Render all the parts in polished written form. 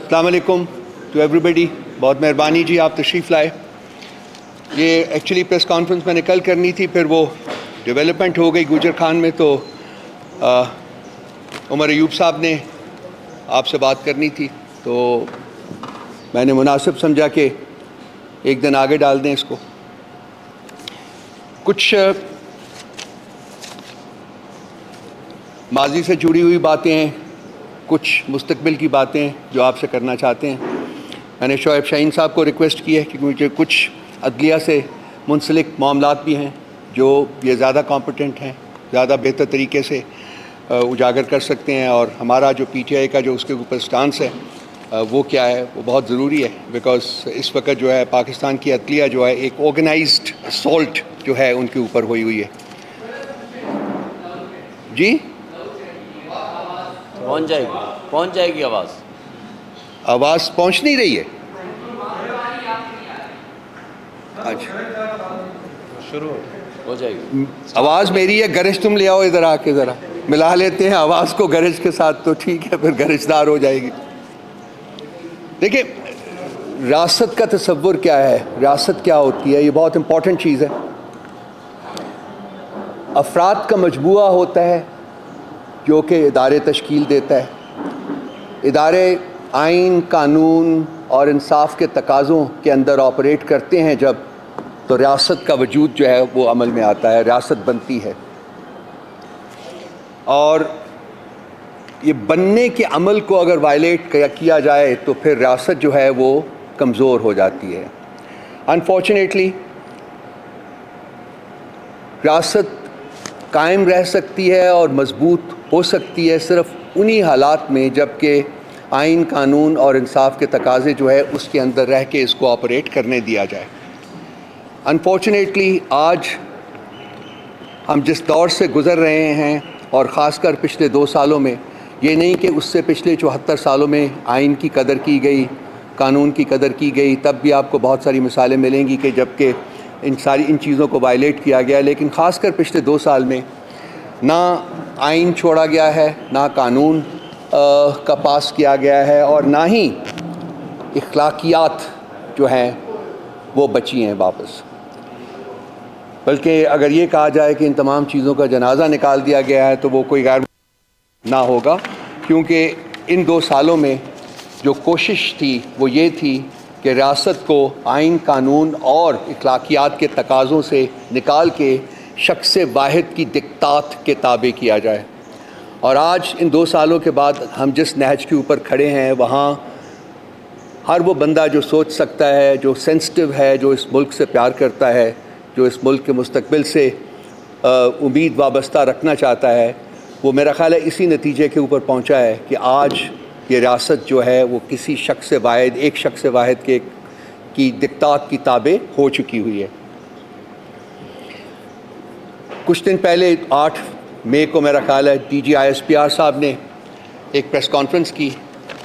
السلام علیکم to every بڈی. بہت مہربانی جی آپ تشریف لائے. یہ ایکچولی پریس کانفرنس میں نے کل کرنی تھی, پھر وہ ڈیولپمنٹ ہو گئی گوجر خان میں, تو عمر ایوب صاحب نے آپ سے بات کرنی تھی, تو میں نے مناسب سمجھا کہ ایک دن آگے ڈال دیں اس کو. کچھ ماضی سے جڑی ہوئی باتیں ہیں, کچھ مستقبل کی باتیں جو آپ سے کرنا چاہتے ہیں. میں نے شعیب شاہین صاحب کو ریکویسٹ کی ہے کہ مجھے کچھ عدلیہ سے منسلک معاملات بھی ہیں جو یہ زیادہ کمپیٹنٹ ہیں, زیادہ بہتر طریقے سے اجاگر کر سکتے ہیں, اور ہمارا جو پی ٹی آئی کا جو اس کے اوپر سٹانس ہے وہ کیا ہے, وہ بہت ضروری ہے. بیکاز اس وقت جو ہے پاکستان کی عدلیہ جو ہے ایک آرگنائزڈ اسالٹ جو ہے ان کے اوپر ہوئی ہے. جی پہنچ جائے گی آواز پہنچ نہیں رہی ہے. اچھا شروع ہو جائے گی. آواز میری ہے, گرج تم لے آؤ ادھر آ کے, ذرا ملا لیتے ہیں آواز کو گرج کے ساتھ, تو ٹھیک ہے, پھر گرج دار ہو جائے گی. دیکھیں ریاست کا تصور کیا ہے, ریاست کیا ہوتی ہے, یہ بہت امپورٹنٹ چیز ہے. افراد کا مجموعہ ہوتا ہے جو کہ ادارے تشکیل دیتا ہے. ادارے آئین, قانون اور انصاف کے تقاضوں کے اندر آپریٹ کرتے ہیں جب, تو ریاست کا وجود جو ہے وہ عمل میں آتا ہے, ریاست بنتی ہے. اور یہ بننے کے عمل کو اگر وائلیٹ کیا جائے تو پھر ریاست جو ہے وہ کمزور ہو جاتی ہے. انفارچونیٹلی ریاست قائم رہ سکتی ہے اور مضبوط ہو سکتی ہے صرف انہی حالات میں جب کہ آئین, قانون اور انصاف کے تقاضے جو ہے اس کے اندر رہ کے اس کو آپریٹ کرنے دیا جائے. انفارچونیٹلی آج ہم جس دور سے گزر رہے ہیں, اور خاص کر پچھلے 2 سالوں میں, یہ نہیں کہ اس سے پچھلے 74 سالوں میں آئین کی قدر کی گئی, قانون کی قدر کی گئی, تب بھی آپ کو بہت ساری مثالیں ملیں گی کہ جب کہ ان چیزوں کو وائلیٹ کیا گیا. لیکن خاص کر پچھلے 2 سال میں نہ آئین چھوڑا گیا ہے, نہ قانون کا پاس کیا گیا ہے, اور نہ ہی اخلاقیات جو ہیں وہ بچی ہیں واپس. بلکہ اگر یہ کہا جائے کہ ان تمام چیزوں کا جنازہ نکال دیا گیا ہے تو وہ کوئی غیر نہ ہوگا, کیونکہ ان 2 سالوں میں جو کوشش تھی وہ یہ تھی کہ ریاست کو آئین, قانون اور اخلاقیات کے تقاضوں سے نکال کے شخص واحد کی دکتات کے تابع کیا جائے. اور آج ان 2 سالوں کے بعد ہم جس نہج کے اوپر کھڑے ہیں, وہاں ہر وہ بندہ جو سوچ سکتا ہے, جو سینسٹیو ہے, جو اس ملک سے پیار کرتا ہے, جو اس ملک کے مستقبل سے امید وابستہ رکھنا چاہتا ہے, وہ میرا خیال ہے اسی نتیجے کے اوپر پہنچا ہے کہ آج یہ ریاست جو ہے وہ کسی شخص واحد, ایک شخص واحد کی دکتات کی تابع ہو چکی ہوئی ہے. کچھ دن پہلے 8 مئی کو میرا خیال ہے ڈی جی ISPR صاحب نے ایک پریس کانفرنس کی.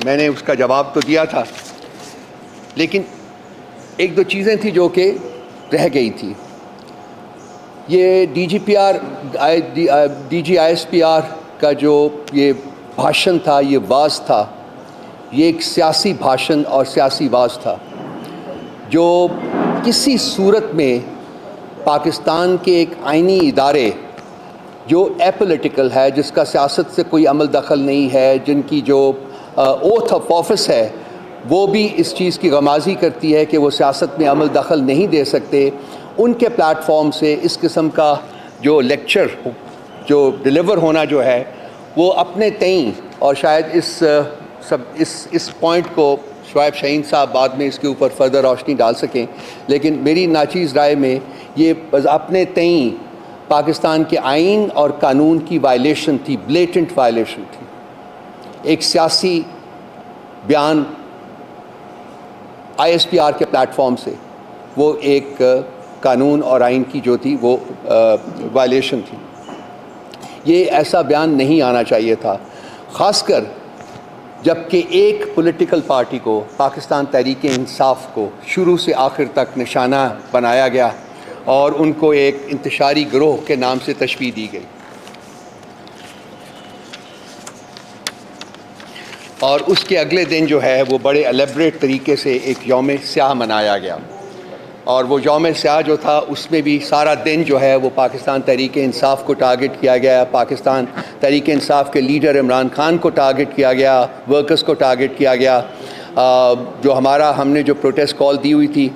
میں نے اس کا جواب تو دیا تھا, لیکن 1-2 چیزیں تھیں جو کہ رہ گئی تھی. یہ ڈی جی ISPR کا جو یہ بھاشن تھا, یہ واز تھا, یہ ایک سیاسی بھاشن اور سیاسی واز تھا جو کسی صورت میں پاکستان کے ایک آئینی ادارے جو اپولیٹیکل ہے, جس کا سیاست سے کوئی عمل دخل نہیں ہے, جن کی جو اوتھ آف آفس ہے وہ بھی اس چیز کی غمازی کرتی ہے کہ وہ سیاست میں عمل دخل نہیں دے سکتے, ان کے پلیٹ فارم سے اس قسم کا جو لیکچر جو ڈیلیور ہونا جو ہے وہ اپنے تئیں, اور شاید اس پوائنٹ کو شعیب شاہین صاحب بعد میں اس کے اوپر فردر روشنی ڈال سکیں, لیکن میری ناچیز رائے میں یہ اپنے تئیں پاکستان کے آئین اور قانون کی وائلیشن تھی, بلیٹنٹ وائلیشن تھی. ایک سیاسی بیان ISPR کے پلیٹ فارم سے وہ ایک قانون اور آئین کی جو تھی وہ وائلیشن تھی. یہ ایسا بیان نہیں آنا چاہیے تھا, خاص کر جب کہ ایک پولیٹیکل پارٹی کو, پاکستان تحریک انصاف کو شروع سے آخر تک نشانہ بنایا گیا اور ان کو ایک انتشاری گروہ کے نام سے تشبیہ دی گئی. اور اس کے اگلے دن جو ہے وہ بڑے الیبریٹ طریقے سے ایک یوم سیاہ منایا گیا، اور وہ یوم سیاہ جو تھا اس میں بھی سارا دن جو ہے وہ پاکستان تحریک انصاف کو ٹارگٹ کیا گیا، پاکستان تحریک انصاف کے لیڈر عمران خان کو ٹارگٹ کیا گیا، ورکرز کو ٹارگٹ کیا گیا۔ جو ہم نے جو پروٹیسٹ کال دی ہوئی تھی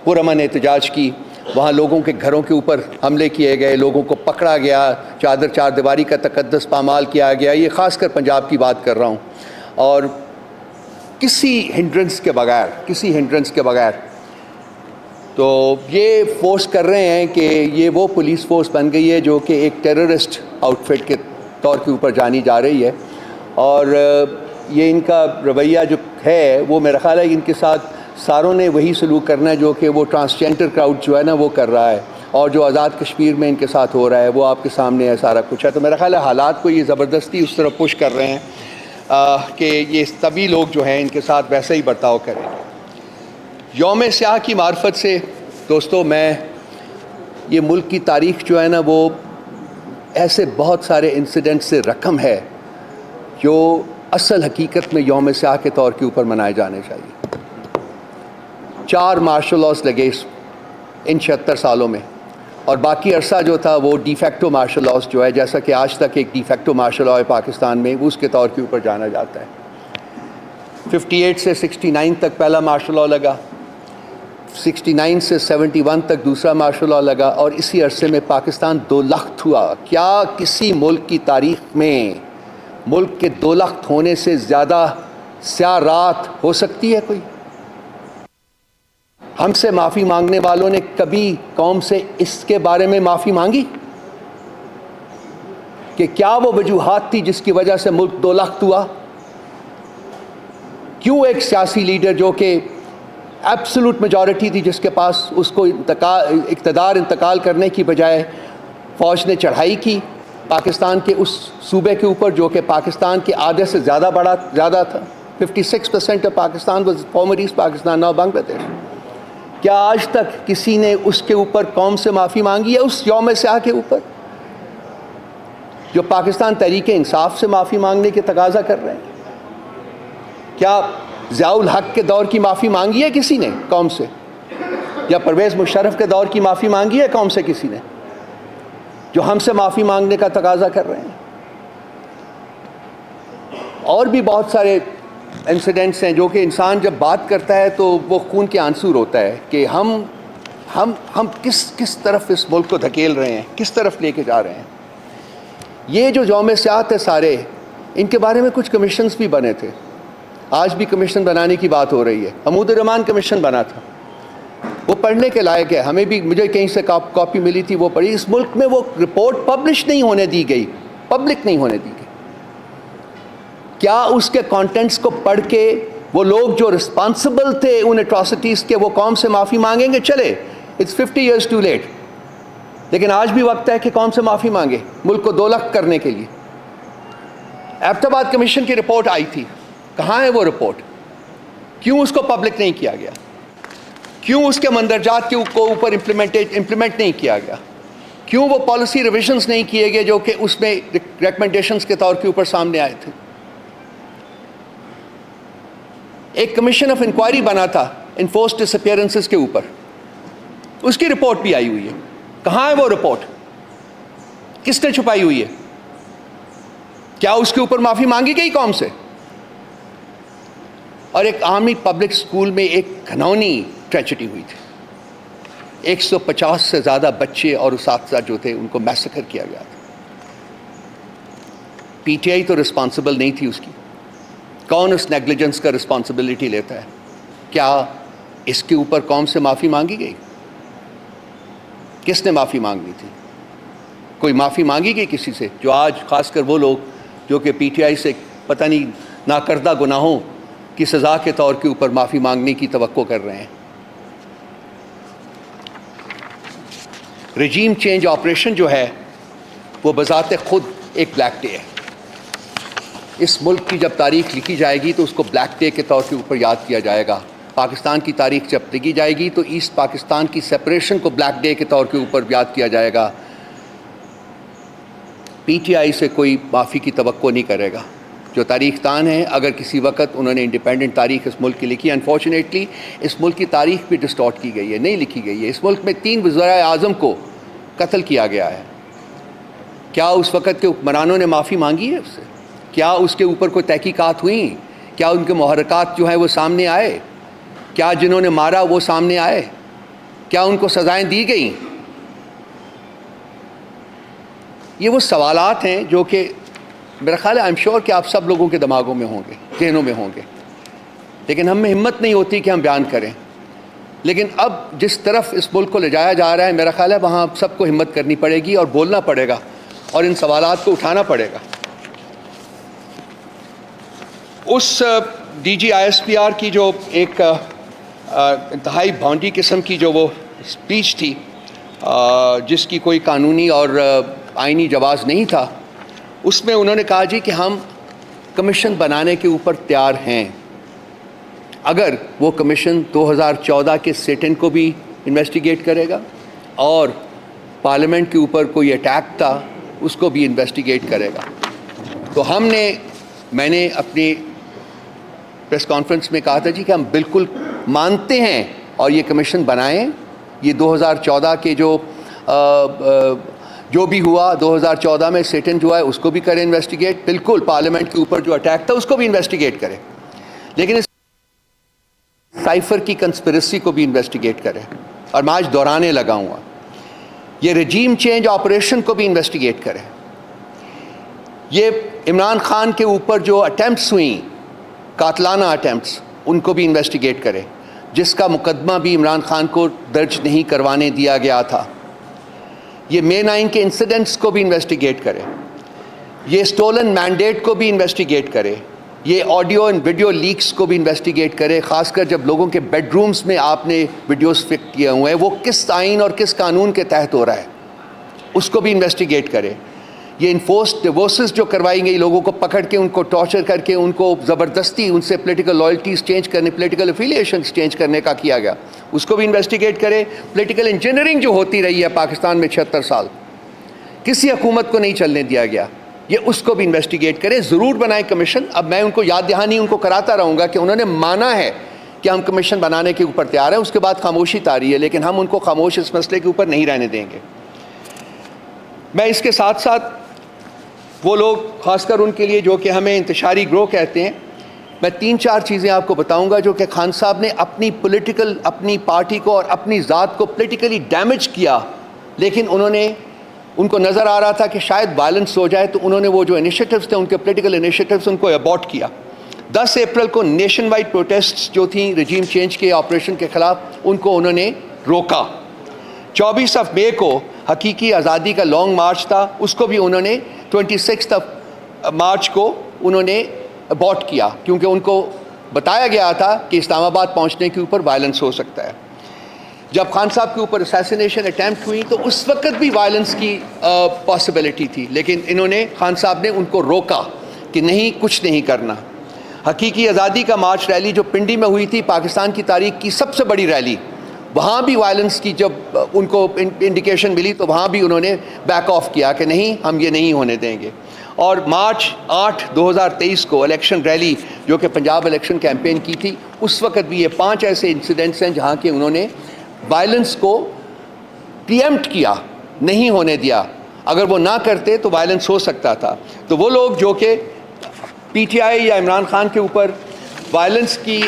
پرامن احتجاج کی، وہاں لوگوں کے گھروں کے اوپر حملے کیے گئے، لوگوں کو پکڑا گیا، چار دیواری کا تقدس پامال کیا گیا۔ یہ خاص کر پنجاب کی بات کر رہا ہوں، اور کسی ہنڈرنس کے بغیر تو یہ فورس کر رہے ہیں کہ یہ وہ پولیس فورس بن گئی ہے جو کہ ایک ٹیررسٹ آؤٹ فٹ کے طور کے اوپر جانی جا رہی ہے، اور یہ ان کا رویہ جو ہے وہ میرا خیال ہے ان کے ساتھ ساروں نے وہی سلوک کرنا ہے جو کہ وہ ٹرانسجینڈر کراؤڈ جو ہے نا وہ کر رہا ہے، اور جو آزاد کشمیر میں ان کے ساتھ ہو رہا ہے وہ آپ کے سامنے ہے سارا کچھ ہے۔ تو میرا خیال ہے حالات کو یہ زبردستی اس طرح پش کر رہے ہیں کہ یہ سبھی لوگ جو ہیں ان کے ساتھ ویسا ہی برتاؤ کریں۔ یوم سیاہ کی معرفت سے دوستو، میں یہ ملک کی تاریخ جو ہے نا وہ ایسے بہت سارے انسیڈنٹ سے رقم ہے جو اصل حقیقت میں یوم سیاہ کے طور کے اوپر منائے جانے چاہیے۔ 4 مارشل لاز لگے ان 76 سالوں میں، اور باقی عرصہ جو تھا وہ ڈی فیکٹو مارشل لاز جو ہے، جیسا کہ آج تک ایک ڈی فیکٹو مارشل لا ہے پاکستان میں، وہ اس کے طور کے اوپر جانا جاتا ہے۔ 58 سے 69 تک پہلا مارشل لا لگا، 69 سے 71 تک دوسرا مارشل لا لگا، اور اسی عرصے میں پاکستان 2 لخت ہوا۔ کیا کسی ملک کی تاریخ میں ملک کے 2 لخت ہونے سے زیادہ سیاہ رات ہو سکتی ہے کوئی؟ ہم سے معافی مانگنے والوں نے کبھی قوم سے اس کے بارے میں معافی مانگی کہ کیا وہ وجوہات تھی جس کی وجہ سے ملک 2 لخت ہوا؟ کیوں ایک سیاسی لیڈر جو کہ ایبسولوٹ میجورٹی تھی جس کے پاس، اس کو اقتدار انتقال کرنے کی بجائے فوج نے چڑھائی کی پاکستان کے اس صوبے کے اوپر جو کہ پاکستان کے آدھے سے زیادہ تھا۔ 56% of Pakistan was former East Pakistan, now Bangladesh. کیا آج تک کسی نے اس کے اوپر قوم سے معافی مانگی ہے، اس یوم سیاہ کے اوپر جو پاکستان تحریک انصاف سے معافی مانگنے کے تقاضا کر رہے ہیں؟ کیا ضیاء الحق کے دور کی معافی مانگی ہے کسی نے قوم سے، یا پرویز مشرف کے دور کی معافی مانگی ہے قوم سے کسی نے، جو ہم سے معافی مانگنے کا تقاضا کر رہے ہیں؟ اور بھی بہت سارے انسیڈنٹس ہیں جو کہ انسان جب بات کرتا ہے تو وہ خون کے آنسو روتا ہے کہ ہم کس طرف اس ملک کو دھکیل رہے ہیں، کس طرف لے کے جا رہے ہیں۔ یہ جو یوم سیاہ ہے سارے، ان کے بارے میں کچھ کمیشنز بھی بنے تھے، آج بھی کمیشن بنانے کی بات ہو رہی ہے۔ حمود الرحمان کمیشن بنا تھا، وہ پڑھنے کے لائق ہے، ہمیں بھی، مجھے کہیں سے کاپی ملی تھی، وہ پڑھی۔ اس ملک میں وہ رپورٹ پبلش نہیں ہونے دی گئی، پبلک نہیں ہونے دی گئی۔ کیا اس کے کانٹینٹس کو پڑھ کے وہ لوگ جو رسپانسبل تھے ان اٹراسٹیز کے وہ قوم سے معافی مانگیں گے؟ چلے، اٹس 50 years ٹو لیٹ، لیکن آج بھی وقت ہے کہ قوم سے معافی مانگے ملک کو 2 لخت کرنے کے لیے۔ ایبٹ آباد کمیشن کی رپورٹ آئی تھی، کہاں ہے وہ رپورٹ؟ کیوں اس کو پبلک نہیں کیا گیا؟ کیوں اس کے مندرجات کے اوپر امپلیمنٹ نہیں کیا گیا؟ کیوں وہ پالیسی ریویژنز نہیں کیے گئے جو کہ اس میں ریکمنڈیشنز کے طور کے اوپر سامنے آئے تھے؟ ایک کمیشن آف انکوائری بنا تھا انفورسڈ ڈس اپیئرنسز کے اوپر، اس کی رپورٹ بھی آئی ہوئی ہے، کہاں ہے وہ رپورٹ؟ کس نے چھپائی ہوئی ہے؟ کیا اس کے اوپر معافی مانگی گئی قوم سے؟ اور ایک عامی پبلک سکول میں ایک گھناؤنی ٹریجڈی ہوئی تھی، 150 سے زیادہ بچے اور اساتذہ جو تھے ان کو میسیکر کیا گیا تھا۔ پی ٹی آئی تو رسپانسبل نہیں تھی اس کی، کون اس نیگلیجنس کا رسپانسبلٹی لیتا ہے؟ کیا اس کے اوپر قوم سے معافی مانگی گئی؟ کس نے معافی مانگنی تھی؟ کوئی معافی مانگی گئی کسی سے؟ جو آج خاص کر وہ لوگ جو کہ پی ٹی آئی سے پتہ نہیں ناکردہ گناہوں کی سزا کے طور کے اوپر معافی مانگنے کی توقع کر رہے ہیں۔ رجیم چینج آپریشن جو ہے وہ بذات خود ایک بلیک ڈے ہے۔ اس ملک کی جب تاریخ لکھی جائے گی تو اس کو بلیک ڈے کے طور کے اوپر یاد کیا جائے گا۔ پاکستان کی تاریخ جب لکھی جائے گی تو ایسٹ پاکستان کی سپریشن کو بلیک ڈے کے طور کے اوپر یاد کیا جائے گا۔ پی ٹی آئی سے کوئی معافی کی توقع نہیں کرے گا، جو تاریخ دان ہیں، اگر کسی وقت انہوں نے انڈیپینڈنٹ تاریخ اس ملک کی لکھی، انفارچونیٹلی اس ملک کی تاریخ بھی ڈسٹارٹ کی گئی ہے، نہیں لکھی گئی ہے۔ اس ملک میں 3 وزرائے اعظم کو قتل کیا گیا ہے۔ کیا اس وقت کے حکمرانوں نے معافی مانگی ہے اس سے؟ کیا اس کے اوپر کوئی تحقیقات ہوئیں؟ کیا ان کے محرکات جو ہیں وہ سامنے آئے؟ کیا جنہوں نے مارا وہ سامنے آئے؟ کیا ان کو سزائیں دی گئیں؟ یہ وہ سوالات ہیں جو کہ میرا خیال ہے، آئی ایم شیور کہ آپ سب لوگوں کے دماغوں میں ہوں گے، ذہنوں میں ہوں گے، لیکن ہم میں ہمت نہیں ہوتی کہ ہم بیان کریں۔ لیکن اب جس طرف اس ملک کو لے جایا جا رہا ہے، میرا خیال ہے وہاں سب کو ہمت کرنی پڑے گی اور بولنا پڑے گا اور ان سوالات کو اٹھانا پڑے گا۔ اس D G I S P R کی جو ایک انتہائی بھونڈی قسم کی جو وہ اسپیچ تھی، جس کی کوئی قانونی اور آئینی جواز نہیں تھا، اس میں انہوں نے کہا جی کہ ہم کمیشن بنانے کے اوپر تیار ہیں، اگر وہ کمیشن 2014 کے سیٹن کو بھی انویسٹیگیٹ کرے گا اور پارلیمنٹ کے اوپر کوئی اٹیک تھا اس کو بھی انویسٹیگیٹ کرے گا۔ تو میں نے اپنی پریس کانفرنس میں کہا تھا جی کہ ہم بالکل مانتے ہیں اور یہ کمیشن بنائیں، یہ 2014 کے جو بھی ہوا 2014 میں سیٹن جو ہے اس کو بھی کریں انویسٹیگیٹ، بالکل پارلیمنٹ کے اوپر جو اٹیک تھا اس کو بھی انویسٹیگیٹ کریں، لیکن اس سائفر کی کنسپریسی کو بھی انویسٹیگیٹ کریں۔ اور میں آج دہرانے لگا ہوں، یہ رجیم چینج آپریشن کو بھی انویسٹیگیٹ کریں، یہ عمران خان کے اوپر جو اٹیمپٹس ہوئیں، قاتلانہ اٹیمپٹس، ان کو بھی انویسٹیگیٹ کریں، جس کا مقدمہ بھی عمران خان کو درج نہیں کروانے دیا گیا تھا۔ یہ مے 9 کے انسیڈنٹس کو بھی انویسٹیگیٹ کرے، یہ سٹولن مینڈیٹ کو بھی انویسٹیگیٹ کرے، یہ آڈیو اینڈ ویڈیو لیکس کو بھی انویسٹیگیٹ کرے، خاص کر جب لوگوں کے بیڈ رومز میں آپ نے ویڈیوز فکس کیے ہوئے ہیں، وہ کس آئین اور کس قانون کے تحت ہو رہا ہے، اس کو بھی انویسٹیگیٹ کرے۔ یہ انفورسڈ ڈیورسز جو کروائی گئی، لوگوں کو پکڑ کے ان کو ٹارچر کر کے ان کو زبردستی ان سے پولیٹیکل لائلٹیز چینج کرنے، پولیٹیکل افیلیشنز چینج کرنے کا کیا گیا، اس کو بھی انویسٹیگیٹ کرے۔ پولیٹیکل انجینئرنگ جو ہوتی رہی ہے پاکستان میں 76 سال، کسی حکومت کو نہیں چلنے دیا گیا، یہ اس کو بھی انویسٹیگیٹ کرے، ضرور بنائے کمیشن۔ اب میں ان کو یاد دہانی ان کو کراتا رہوں گا کہ انہوں نے مانا ہے کہ ہم کمیشن بنانے کے اوپر تیار ہیں، اس کے بعد خاموشی طاری ہے، لیکن ہم ان کو خاموش اس مسئلے کے اوپر نہیں رہنے دیں گے۔ میں اس کے ساتھ ساتھ وہ لوگ، خاص کر ان کے لیے جو کہ ہمیں انتشاری گروہ کہتے ہیں، میں 3-4 چیزیں آپ کو بتاؤں گا جو کہ خان صاحب نے اپنی پارٹی کو اور اپنی ذات کو پولیٹیکلی ڈیمیج کیا، لیکن ان کو نظر آ رہا تھا کہ شاید وائلنس ہو جائے، تو انہوں نے وہ جو انیشیٹوز تھے، ان کے پولیٹیکل انیشیٹوز، ان کو ابورٹ کیا۔ 10 اپریل کو نیشن وائڈ پروٹیسٹ جو تھیں رجیم چینج کے آپریشن کے خلاف، ان کو انہوں نے روکا۔ 24 مئی کو حقیقی آزادی کا لانگ مارچ تھا، اس کو بھی انہوں نے 26 مارچ کو انہوں نے ابورٹ کیا، کیونکہ ان کو بتایا گیا تھا کہ اسلام آباد پہنچنے کے اوپر وائلنس ہو سکتا ہے۔ جب خان صاحب کے اوپر اسیسینیشن اٹیمپٹ ہوئی تو اس وقت بھی وائلنس کی پاسبلٹی تھی، لیکن خان صاحب نے ان کو روکا کہ نہیں، کچھ نہیں کرنا۔ حقیقی آزادی کا مارچ ریلی جو پنڈی میں ہوئی تھی، پاکستان کی تاریخ کی سب سے بڑی ریلی، وہاں بھی وائلنس کی جب ان کو انڈیکیشن ملی تو وہاں بھی انہوں نے بیک آف کیا کہ نہیں، ہم یہ نہیں ہونے دیں گے۔ اور مارچ 8 2023 کو الیکشن ریلی جو کہ پنجاب الیکشن کیمپین کی تھی، اس وقت بھی یہ 5 ایسے انسیڈنٹس ہیں جہاں کہ انہوں نے وائلنس کو پری ایمپٹ کیا، نہیں ہونے دیا، اگر وہ نہ کرتے تو وائلنس ہو سکتا تھا۔ تو وہ لوگ جو کہ پی ٹی آئی یا عمران خان کے اوپر وائلنس کی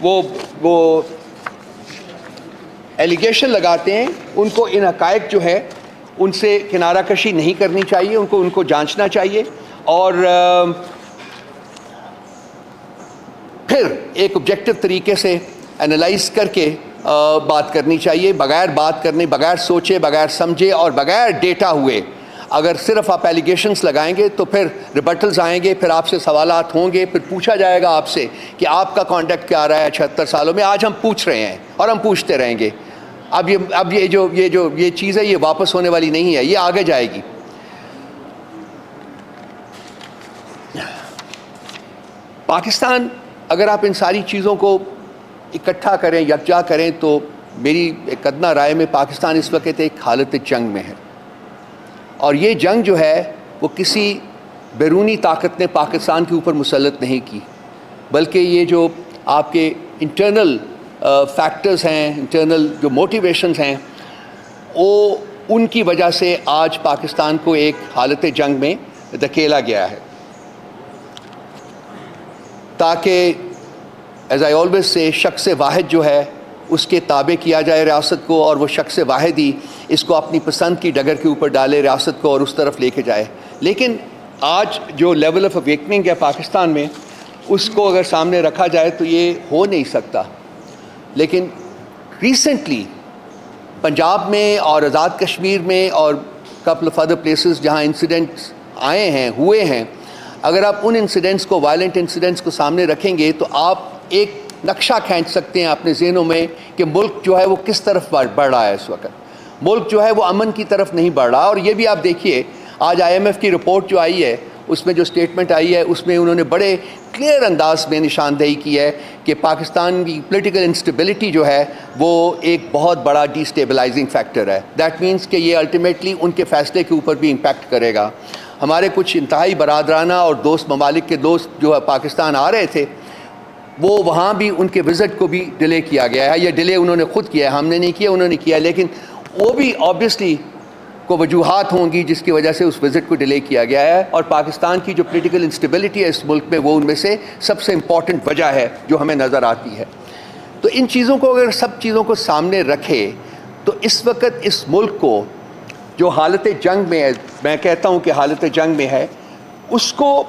وہ ایلیگیشن لگاتے ہیں، ان کو ان حقائق جو ہے ان سے کنارہ کشی نہیں کرنی چاہیے، ان کو جانچنا چاہیے، اور پھر ایک آبجیکٹو طریقے سے انالائز کر کے بات کرنی چاہیے، بغیر بات کرنے، بغیر سوچے، بغیر سمجھے اور بغیر ڈیٹا ہوئے۔ اگر صرف آپ ایلیگیشنز لگائیں گے تو پھر ریبٹلز آئیں گے، پھر آپ سے سوالات ہوں گے، پھر پوچھا جائے گا آپ سے کہ آپ کا کانڈکٹ کیا رہا ہے 76 سالوں میں۔ آج ہم پوچھ رہے ہیں اور ہم پوچھتے رہیں گے۔ اب یہ چیز ہے، یہ واپس ہونے والی نہیں ہے، یہ آگے جائے گی۔ پاکستان، اگر آپ ان ساری چیزوں کو اکٹھا کریں، یکجا کریں، تو میری ایک ادنا رائے میں پاکستان اس وقت ایک حالت جنگ میں ہے، اور یہ جنگ جو ہے وہ کسی بیرونی طاقت نے پاکستان کے اوپر مسلط نہیں کی، بلکہ یہ جو آپ کے انٹرنل فیکٹرز ہیں، انٹرنل جو موٹیویشنز ہیں، وہ ان کی وجہ سے آج پاکستان کو ایک حالت جنگ میں دھکیلا گیا ہے، تاکہ ایز آئی آلویز سے شخص واحد جو ہے اس کے تابع کیا جائے ریاست کو، اور وہ شخص واحد ہی اس کو اپنی پسند کی ڈگر کے اوپر ڈالے ریاست کو اور اس طرف لے کے جائے۔ لیکن آج جو لیول آف اویکننگ ہے پاکستان میں، اس کو اگر سامنے رکھا جائے تو یہ ہو نہیں سکتا۔ لیکن ریسنٹلی پنجاب میں اور آزاد کشمیر میں اور کپل آف ادر پلیسز جہاں انسیڈنٹس آئے ہیں، ہوئے ہیں، اگر آپ ان انسیڈنٹس کو، وائلنٹ انسیڈنٹس کو سامنے رکھیں گے تو آپ ایک نقشہ کھینچ سکتے ہیں اپنے ذہنوں میں کہ ملک جو ہے وہ کس طرف بڑھ رہا ہے۔ اس وقت ملک جو ہے وہ امن کی طرف نہیں بڑھ رہا، اور یہ بھی آپ دیکھیے آج آئی ایم ایف کی رپورٹ جو آئی ہے، اس میں جو سٹیٹمنٹ آئی ہے، اس میں انہوں نے بڑے کلیئر انداز میں نشاندہی کی ہے کہ پاکستان کی پولیٹیکل انسٹیبلٹی جو ہے وہ ایک بہت بڑا ڈی اسٹیبلائزنگ فیکٹر ہے۔ دیٹ مینس کہ یہ الٹیمیٹلی ان کے فیصلے کے اوپر بھی امپیکٹ کرے گا۔ ہمارے کچھ انتہائی برادرانہ اور دوست ممالک کے دوست جو ہے پاکستان آ رہے تھے، وہ وہاں بھی ان کے وزٹ کو بھی ڈیلے کیا گیا ہے۔ یہ ڈیلے انہوں نے خود کیا ہے، ہم نے نہیں کیا، انہوں نے کیا، لیکن وہ بھی آبویسلی کو وجوہات ہوں گی جس کی وجہ سے اس وزٹ کو ڈیلے کیا گیا ہے، اور پاکستان کی جو پولیٹیکل انسٹیبلٹی ہے اس ملک میں، وہ ان میں سے سب سے امپورٹنٹ وجہ ہے جو ہمیں نظر آتی ہے۔ تو ان چیزوں کو اگر سب چیزوں کو سامنے رکھے تو اس وقت اس ملک کو جو حالت جنگ میں ہے، میں کہتا ہوں کہ حالت جنگ میں ہے، اس کو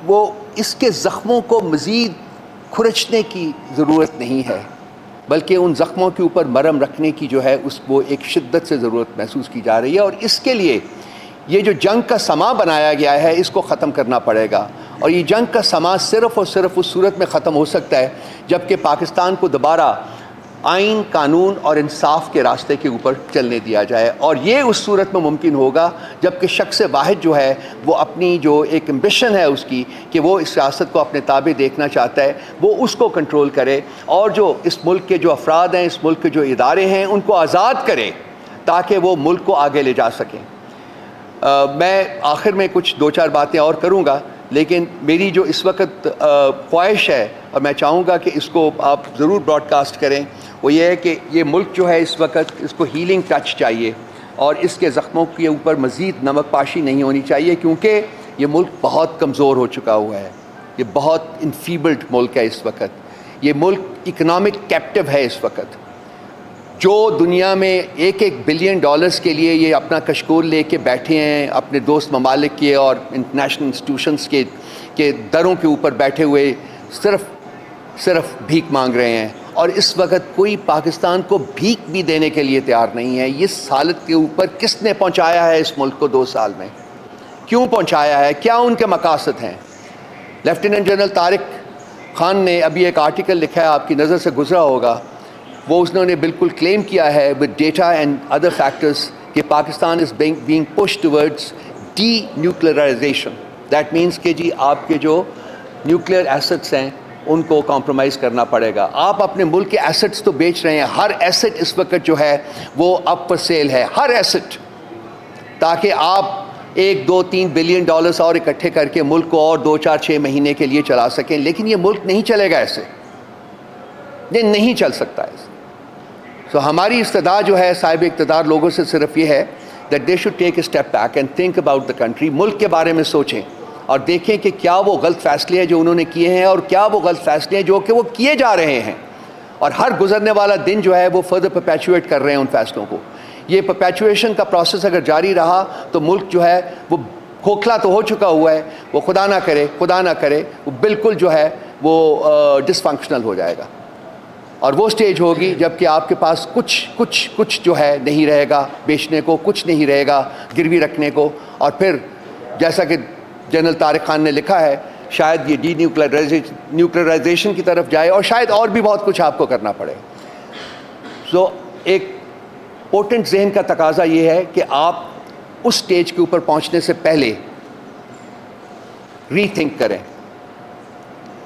وہ اس کے زخموں کو مزید کھرچنے کی ضرورت نہیں ہے، بلکہ ان زخموں کے اوپر مرہم رکھنے کی جو ہے اس کو ایک شدت سے ضرورت محسوس کی جا رہی ہے، اور اس کے لیے یہ جو جنگ کا سما بنایا گیا ہے اس کو ختم کرنا پڑے گا۔ اور یہ جنگ کا سما صرف اور صرف اس صورت میں ختم ہو سکتا ہے جب کہ پاکستان کو دوبارہ آئین، قانون اور انصاف کے راستے کے اوپر چلنے دیا جائے، اور یہ اس صورت میں ممکن ہوگا جب کہ شخص واحد جو ہے وہ اپنی جو ایک امبیشن ہے اس کی کہ وہ اس ریاست کو اپنے تابع دیکھنا چاہتا ہے، وہ اس کو کنٹرول کرے، اور جو اس ملک کے جو افراد ہیں، اس ملک کے جو ادارے ہیں، ان کو آزاد کرے تاکہ وہ ملک کو آگے لے جا سکیں۔ میں آخر میں کچھ دو چار باتیں اور کروں گا، لیکن میری جو اس وقت خواہش ہے اور میں چاہوں گا کہ اس کو آپ ضرور براڈ کاسٹ کریں، وہ یہ ہے کہ یہ ملک جو ہے اس وقت اس کو ہیلنگ ٹچ چاہیے، اور اس کے زخموں کے اوپر مزید نمک پاشی نہیں ہونی چاہیے، کیونکہ یہ ملک بہت کمزور ہو چکا ہوا ہے، یہ بہت انفیبلڈ ملک ہے اس وقت، یہ ملک اکنامک کیپٹیو ہے اس وقت۔ جو دنیا میں ایک بلین ڈالرز کے لیے یہ اپنا کشکول لے کے بیٹھے ہیں، اپنے دوست ممالک کے اور انٹرنیشنل انسٹیٹیوشنز کے دروں کے اوپر بیٹھے ہوئے صرف بھیک مانگ رہے ہیں، اور اس وقت کوئی پاکستان کو بھیک بھی دینے کے لیے تیار نہیں ہے۔ اس حالت کے اوپر کس نے پہنچایا ہے اس ملک کو 2 سال میں؟ کیوں پہنچایا ہے؟ کیا ان کے مقاصد ہیں؟ لیفٹیننٹ جنرل طارق خان نے ابھی ایک آرٹیکل لکھا ہے، آپ کی نظر سے گزرا ہوگا، وہ انہوں نے بالکل کلیم کیا ہے with data and other factors کہ Pakistan is being push towards ڈی نیوکلیئرائزیشن۔ دیٹ مینس کہ جی آپ کے جو نیوکلیئر ایسٹس ہیں ان کو کمپرومائز کرنا پڑے گا۔ آپ اپنے ملک کے ایسٹس تو بیچ رہے ہیں، ہر ایسٹ اس وقت جو ہے وہ اپ فار سیل ہے، ہر ایسٹ، تاکہ آپ 1، 2، 3 بلین ڈالرز اور اکٹھے کر کے ملک کو اور 2، 4، 6 مہینے کے لیے چلا سکیں، لیکن یہ ملک نہیں چلے گا ایسے، یہ نہیں چل سکتا ایسے۔ ہماری استدعا جو ہے صاحب اقتدار لوگوں سے صرف یہ ہے that they should take a step back and think about the country، ملک کے بارے میں سوچیں اور دیکھیں کہ کیا وہ غلط فیصلے ہیں جو انہوں نے کیے ہیں، اور کیا وہ غلط فیصلے ہیں جو کہ وہ کیے جا رہے ہیں، اور ہر گزرنے والا دن جو ہے وہ فردر پرپیچویٹ کر رہے ہیں ان فیصلوں کو۔ یہ پرپیچویشن کا پروسیس اگر جاری رہا تو ملک جو ہے وہ کھوکھلا تو ہو چکا ہوا ہے، وہ خدا نہ کرے وہ بالکل جو ہے وہ ڈس فنکشنل ہو جائے گا، اور وہ سٹیج ہوگی جب کہ آپ کے پاس کچھ جو ہے نہیں رہے گا بیچنے کو، کچھ نہیں رہے گا گروی رکھنے کو، اور پھر جیسا کہ جنرل طارق خان نے لکھا ہے شاید یہ ڈی نیوکلیئرائزیشن کی طرف جائے، اور شاید اور بھی بہت کچھ آپ کو کرنا پڑے۔ ایک پوٹنٹ ذہن کا تقاضا یہ ہے کہ آپ اس سٹیج کے اوپر پہنچنے سے پہلے ری تھنک کریں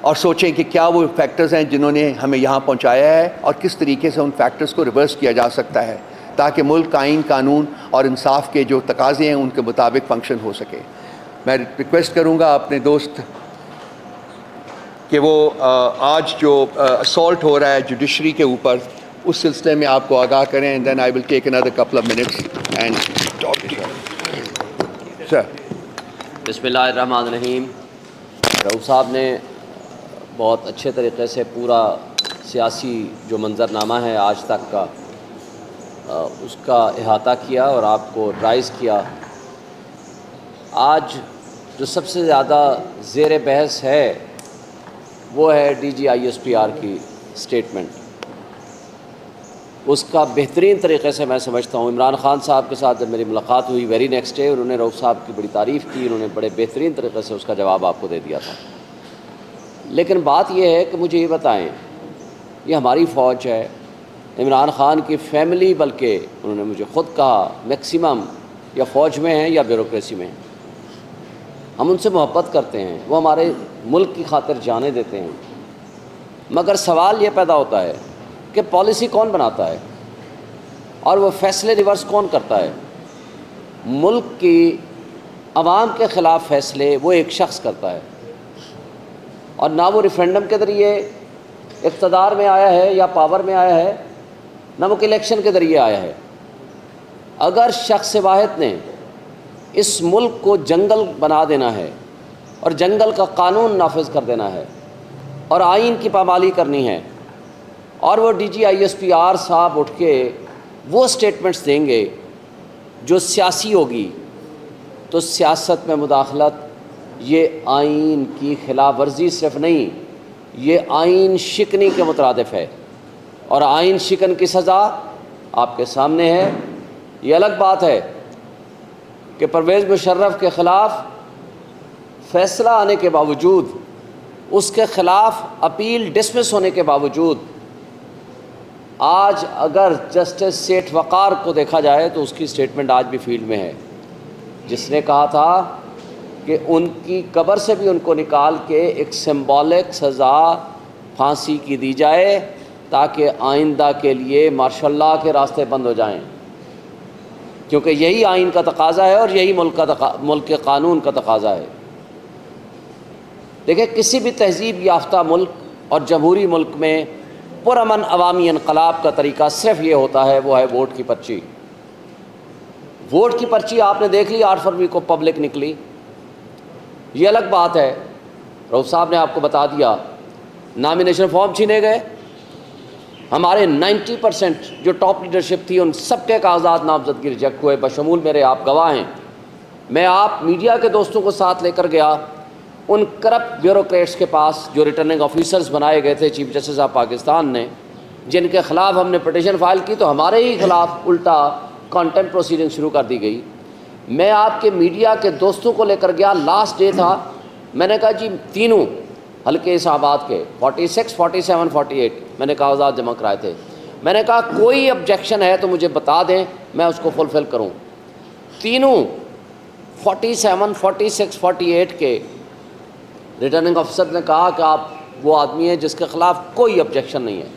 اور سوچیں کہ کیا وہ فیکٹرز ہیں جنہوں نے ہمیں یہاں پہنچایا ہے، اور کس طریقے سے ان فیکٹرز کو ریورس کیا جا سکتا ہے تاکہ ملک آئین، قانون اور انصاف کے جو تقاضے ہیں ان کے مطابق فنکشن ہو سکے۔ میں ریکویسٹ کروں گا اپنے دوست کہ وہ آج جو اسالٹ ہو رہا ہے جوڈیشری کے اوپر اس سلسلے میں آپ کو آگاہ کریں، and then I will take another couple of minutes and talk to sir. بسم اللہ الرحمن الرحیم. رؤوف صاحب نے بہت اچھے طریقے سے پورا سیاسی جو منظرنامہ ہے آج تک کا اس کا احاطہ کیا اور آپ کو ڈرائز کیا. آج جو سب سے زیادہ زیر بحث ہے وہ ہے D G I S P R کی اسٹیٹمنٹ. اس کا بہترین طریقے سے میں سمجھتا ہوں عمران خان صاحب کے ساتھ جب میری ملاقات ہوئی ویری نیکسٹ ڈے، انہوں نے رؤوف صاحب کی بڑی تعریف کی، انہوں نے بڑے بہترین طریقے سے اس کا جواب آپ کو دے دیا تھا. لیکن بات یہ ہے کہ مجھے یہ بتائیں، یہ ہماری فوج ہے، عمران خان کی فیملی، بلکہ انہوں نے مجھے خود کہا میکسیمم یا فوج میں ہیں یا بیوروکریسی میں ہیں. ہم ان سے محبت کرتے ہیں، وہ ہمارے ملک کی خاطر جانیں دیتے ہیں. مگر سوال یہ پیدا ہوتا ہے کہ پالیسی کون بناتا ہے اور وہ فیصلے ریورس کون کرتا ہے؟ ملک کی عوام کے خلاف فیصلے وہ ایک شخص کرتا ہے، اور نہ وہ ریفرینڈم کے ذریعے اقتدار میں آیا ہے یا پاور میں آیا ہے، نہ وہ الیکشن کے ذریعے آیا ہے. اگر شخص واحد نے اس ملک کو جنگل بنا دینا ہے اور جنگل کا قانون نافذ کر دینا ہے اور آئین کی پامالی کرنی ہے، اور وہ D G I S P R صاحب اٹھ کے وہ سٹیٹمنٹس دیں گے جو سیاسی ہوگی، تو سیاست میں مداخلت یہ آئین کی خلاف ورزی صرف نہیں، یہ آئین شکنی کے مترادف ہے، اور آئین شکن کی سزا آپ کے سامنے ہے. یہ الگ بات ہے کہ پرویز مشرف کے خلاف فیصلہ آنے کے باوجود، اس کے خلاف اپیل ڈسمس ہونے کے باوجود، آج اگر جسٹس سیٹھ وقار کو دیکھا جائے تو اس کی سٹیٹمنٹ آج بھی فیلڈ میں ہے، جس نے کہا تھا کہ ان کی قبر سے بھی ان کو نکال کے ایک سمبولک سزا پھانسی کی دی جائے تاکہ آئندہ کے لیے ماشاء اللہ کے راستے بند ہو جائیں، کیونکہ یہی آئین کا تقاضا ہے اور یہی ملک کے قانون کا تقاضا ہے. دیکھیں، کسی بھی تہذیب یافتہ ملک اور جمہوری ملک میں پرامن عوامی انقلاب کا طریقہ صرف یہ ہوتا ہے، وہ ہے ووٹ کی پرچی. ووٹ کی پرچی آپ نے دیکھ لی 8 فروری کو پبلک نکلی. یہ الگ بات ہے، رؤوف صاحب نے آپ کو بتا دیا، نامینیشن فارم چھینے گئے، ہمارے 90% جو ٹاپ لیڈرشپ تھی ان سب کے کاغذات نامزدگی ریجیکٹ ہوئے، بشمول میرے، آپ گواہ ہیں. میں آپ میڈیا کے دوستوں کو ساتھ لے کر گیا ان کرپٹ بیوروکریٹس کے پاس جو ریٹرننگ آفیسرز بنائے گئے تھے چیف جسٹس آف پاکستان نے، جن کے خلاف ہم نے پٹیشن فائل کی تو ہمارے ہی خلاف الٹا کانٹمپٹ پروسیڈنگ شروع کر دی گئی. میں آپ کے میڈیا کے دوستوں کو لے کر گیا، لاسٹ ڈے تھا، میں نے کہا جی تینوں حلقے اسلام آباد کے 46، 47، 48 میں نے کاغذات جمع کرائے تھے. میں نے کہا کوئی آبجیکشن ہے تو مجھے بتا دیں، میں اس کو فلفل کروں. تینوں 47، 46، 48 کے ریٹرننگ آفیسر نے کہا کہ آپ وہ آدمی ہیں جس کے خلاف کوئی آبجیکشن نہیں ہے،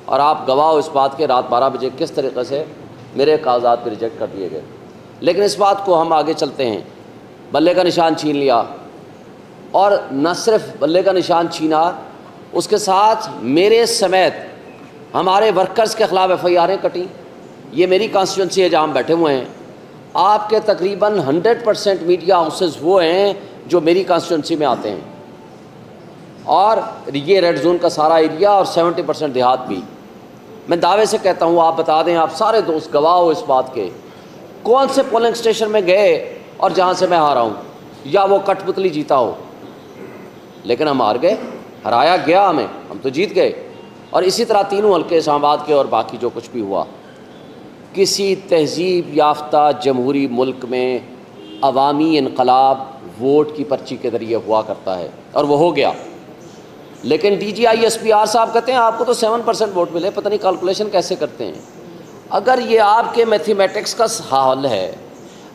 اور آپ گواہ ہو اس بات کے رات 12 بجے کس طریقے سے میرے کاغذات پہ ریجیکٹ کر دیے گئے. لیکن اس بات کو ہم آگے چلتے ہیں، بلے کا نشان چھین لیا، اور نہ صرف بلے کا نشان چھینا، اس کے ساتھ میرے سمیت ہمارے ورکرز کے خلاف ایف آئی آریں کٹیں. یہ میری کانسٹیچوئنسی ہے جہاں ہم بیٹھے ہوئے ہیں. آپ کے تقریباً 100% میڈیا ہاؤسز وہ ہیں جو میری کانسٹیچوئنسی میں آتے ہیں، اور یہ ریڈ زون کا سارا ایریا اور 70% دیہات بھی. میں دعوے سے کہتا ہوں، آپ بتا دیں، آپ سارے دوست گواہ ہو اس بات کے، کون سے پولنگ اسٹیشن میں گئے اور جہاں سے میں ہارا ہوں، یا وہ کٹ پتلی جیتا ہو. لیکن ہم ہار گئے، ہرایا گیا ہمیں، ہم تو جیت گئے. اور اسی طرح تینوں حلقے اسلام آباد کے اور باقی جو کچھ بھی ہوا. کسی تہذیب یافتہ جمہوری ملک میں عوامی انقلاب ووٹ کی پرچی کے ذریعے ہوا کرتا ہے، اور وہ ہو گیا. لیکن D G I S P R صاحب کہتے ہیں آپ کو تو 7% ووٹ ملے، پتہ نہیں کیلکولیشن کیسے کرتے ہیں. اگر یہ آپ کے میتھمیٹکس کا حل ہے،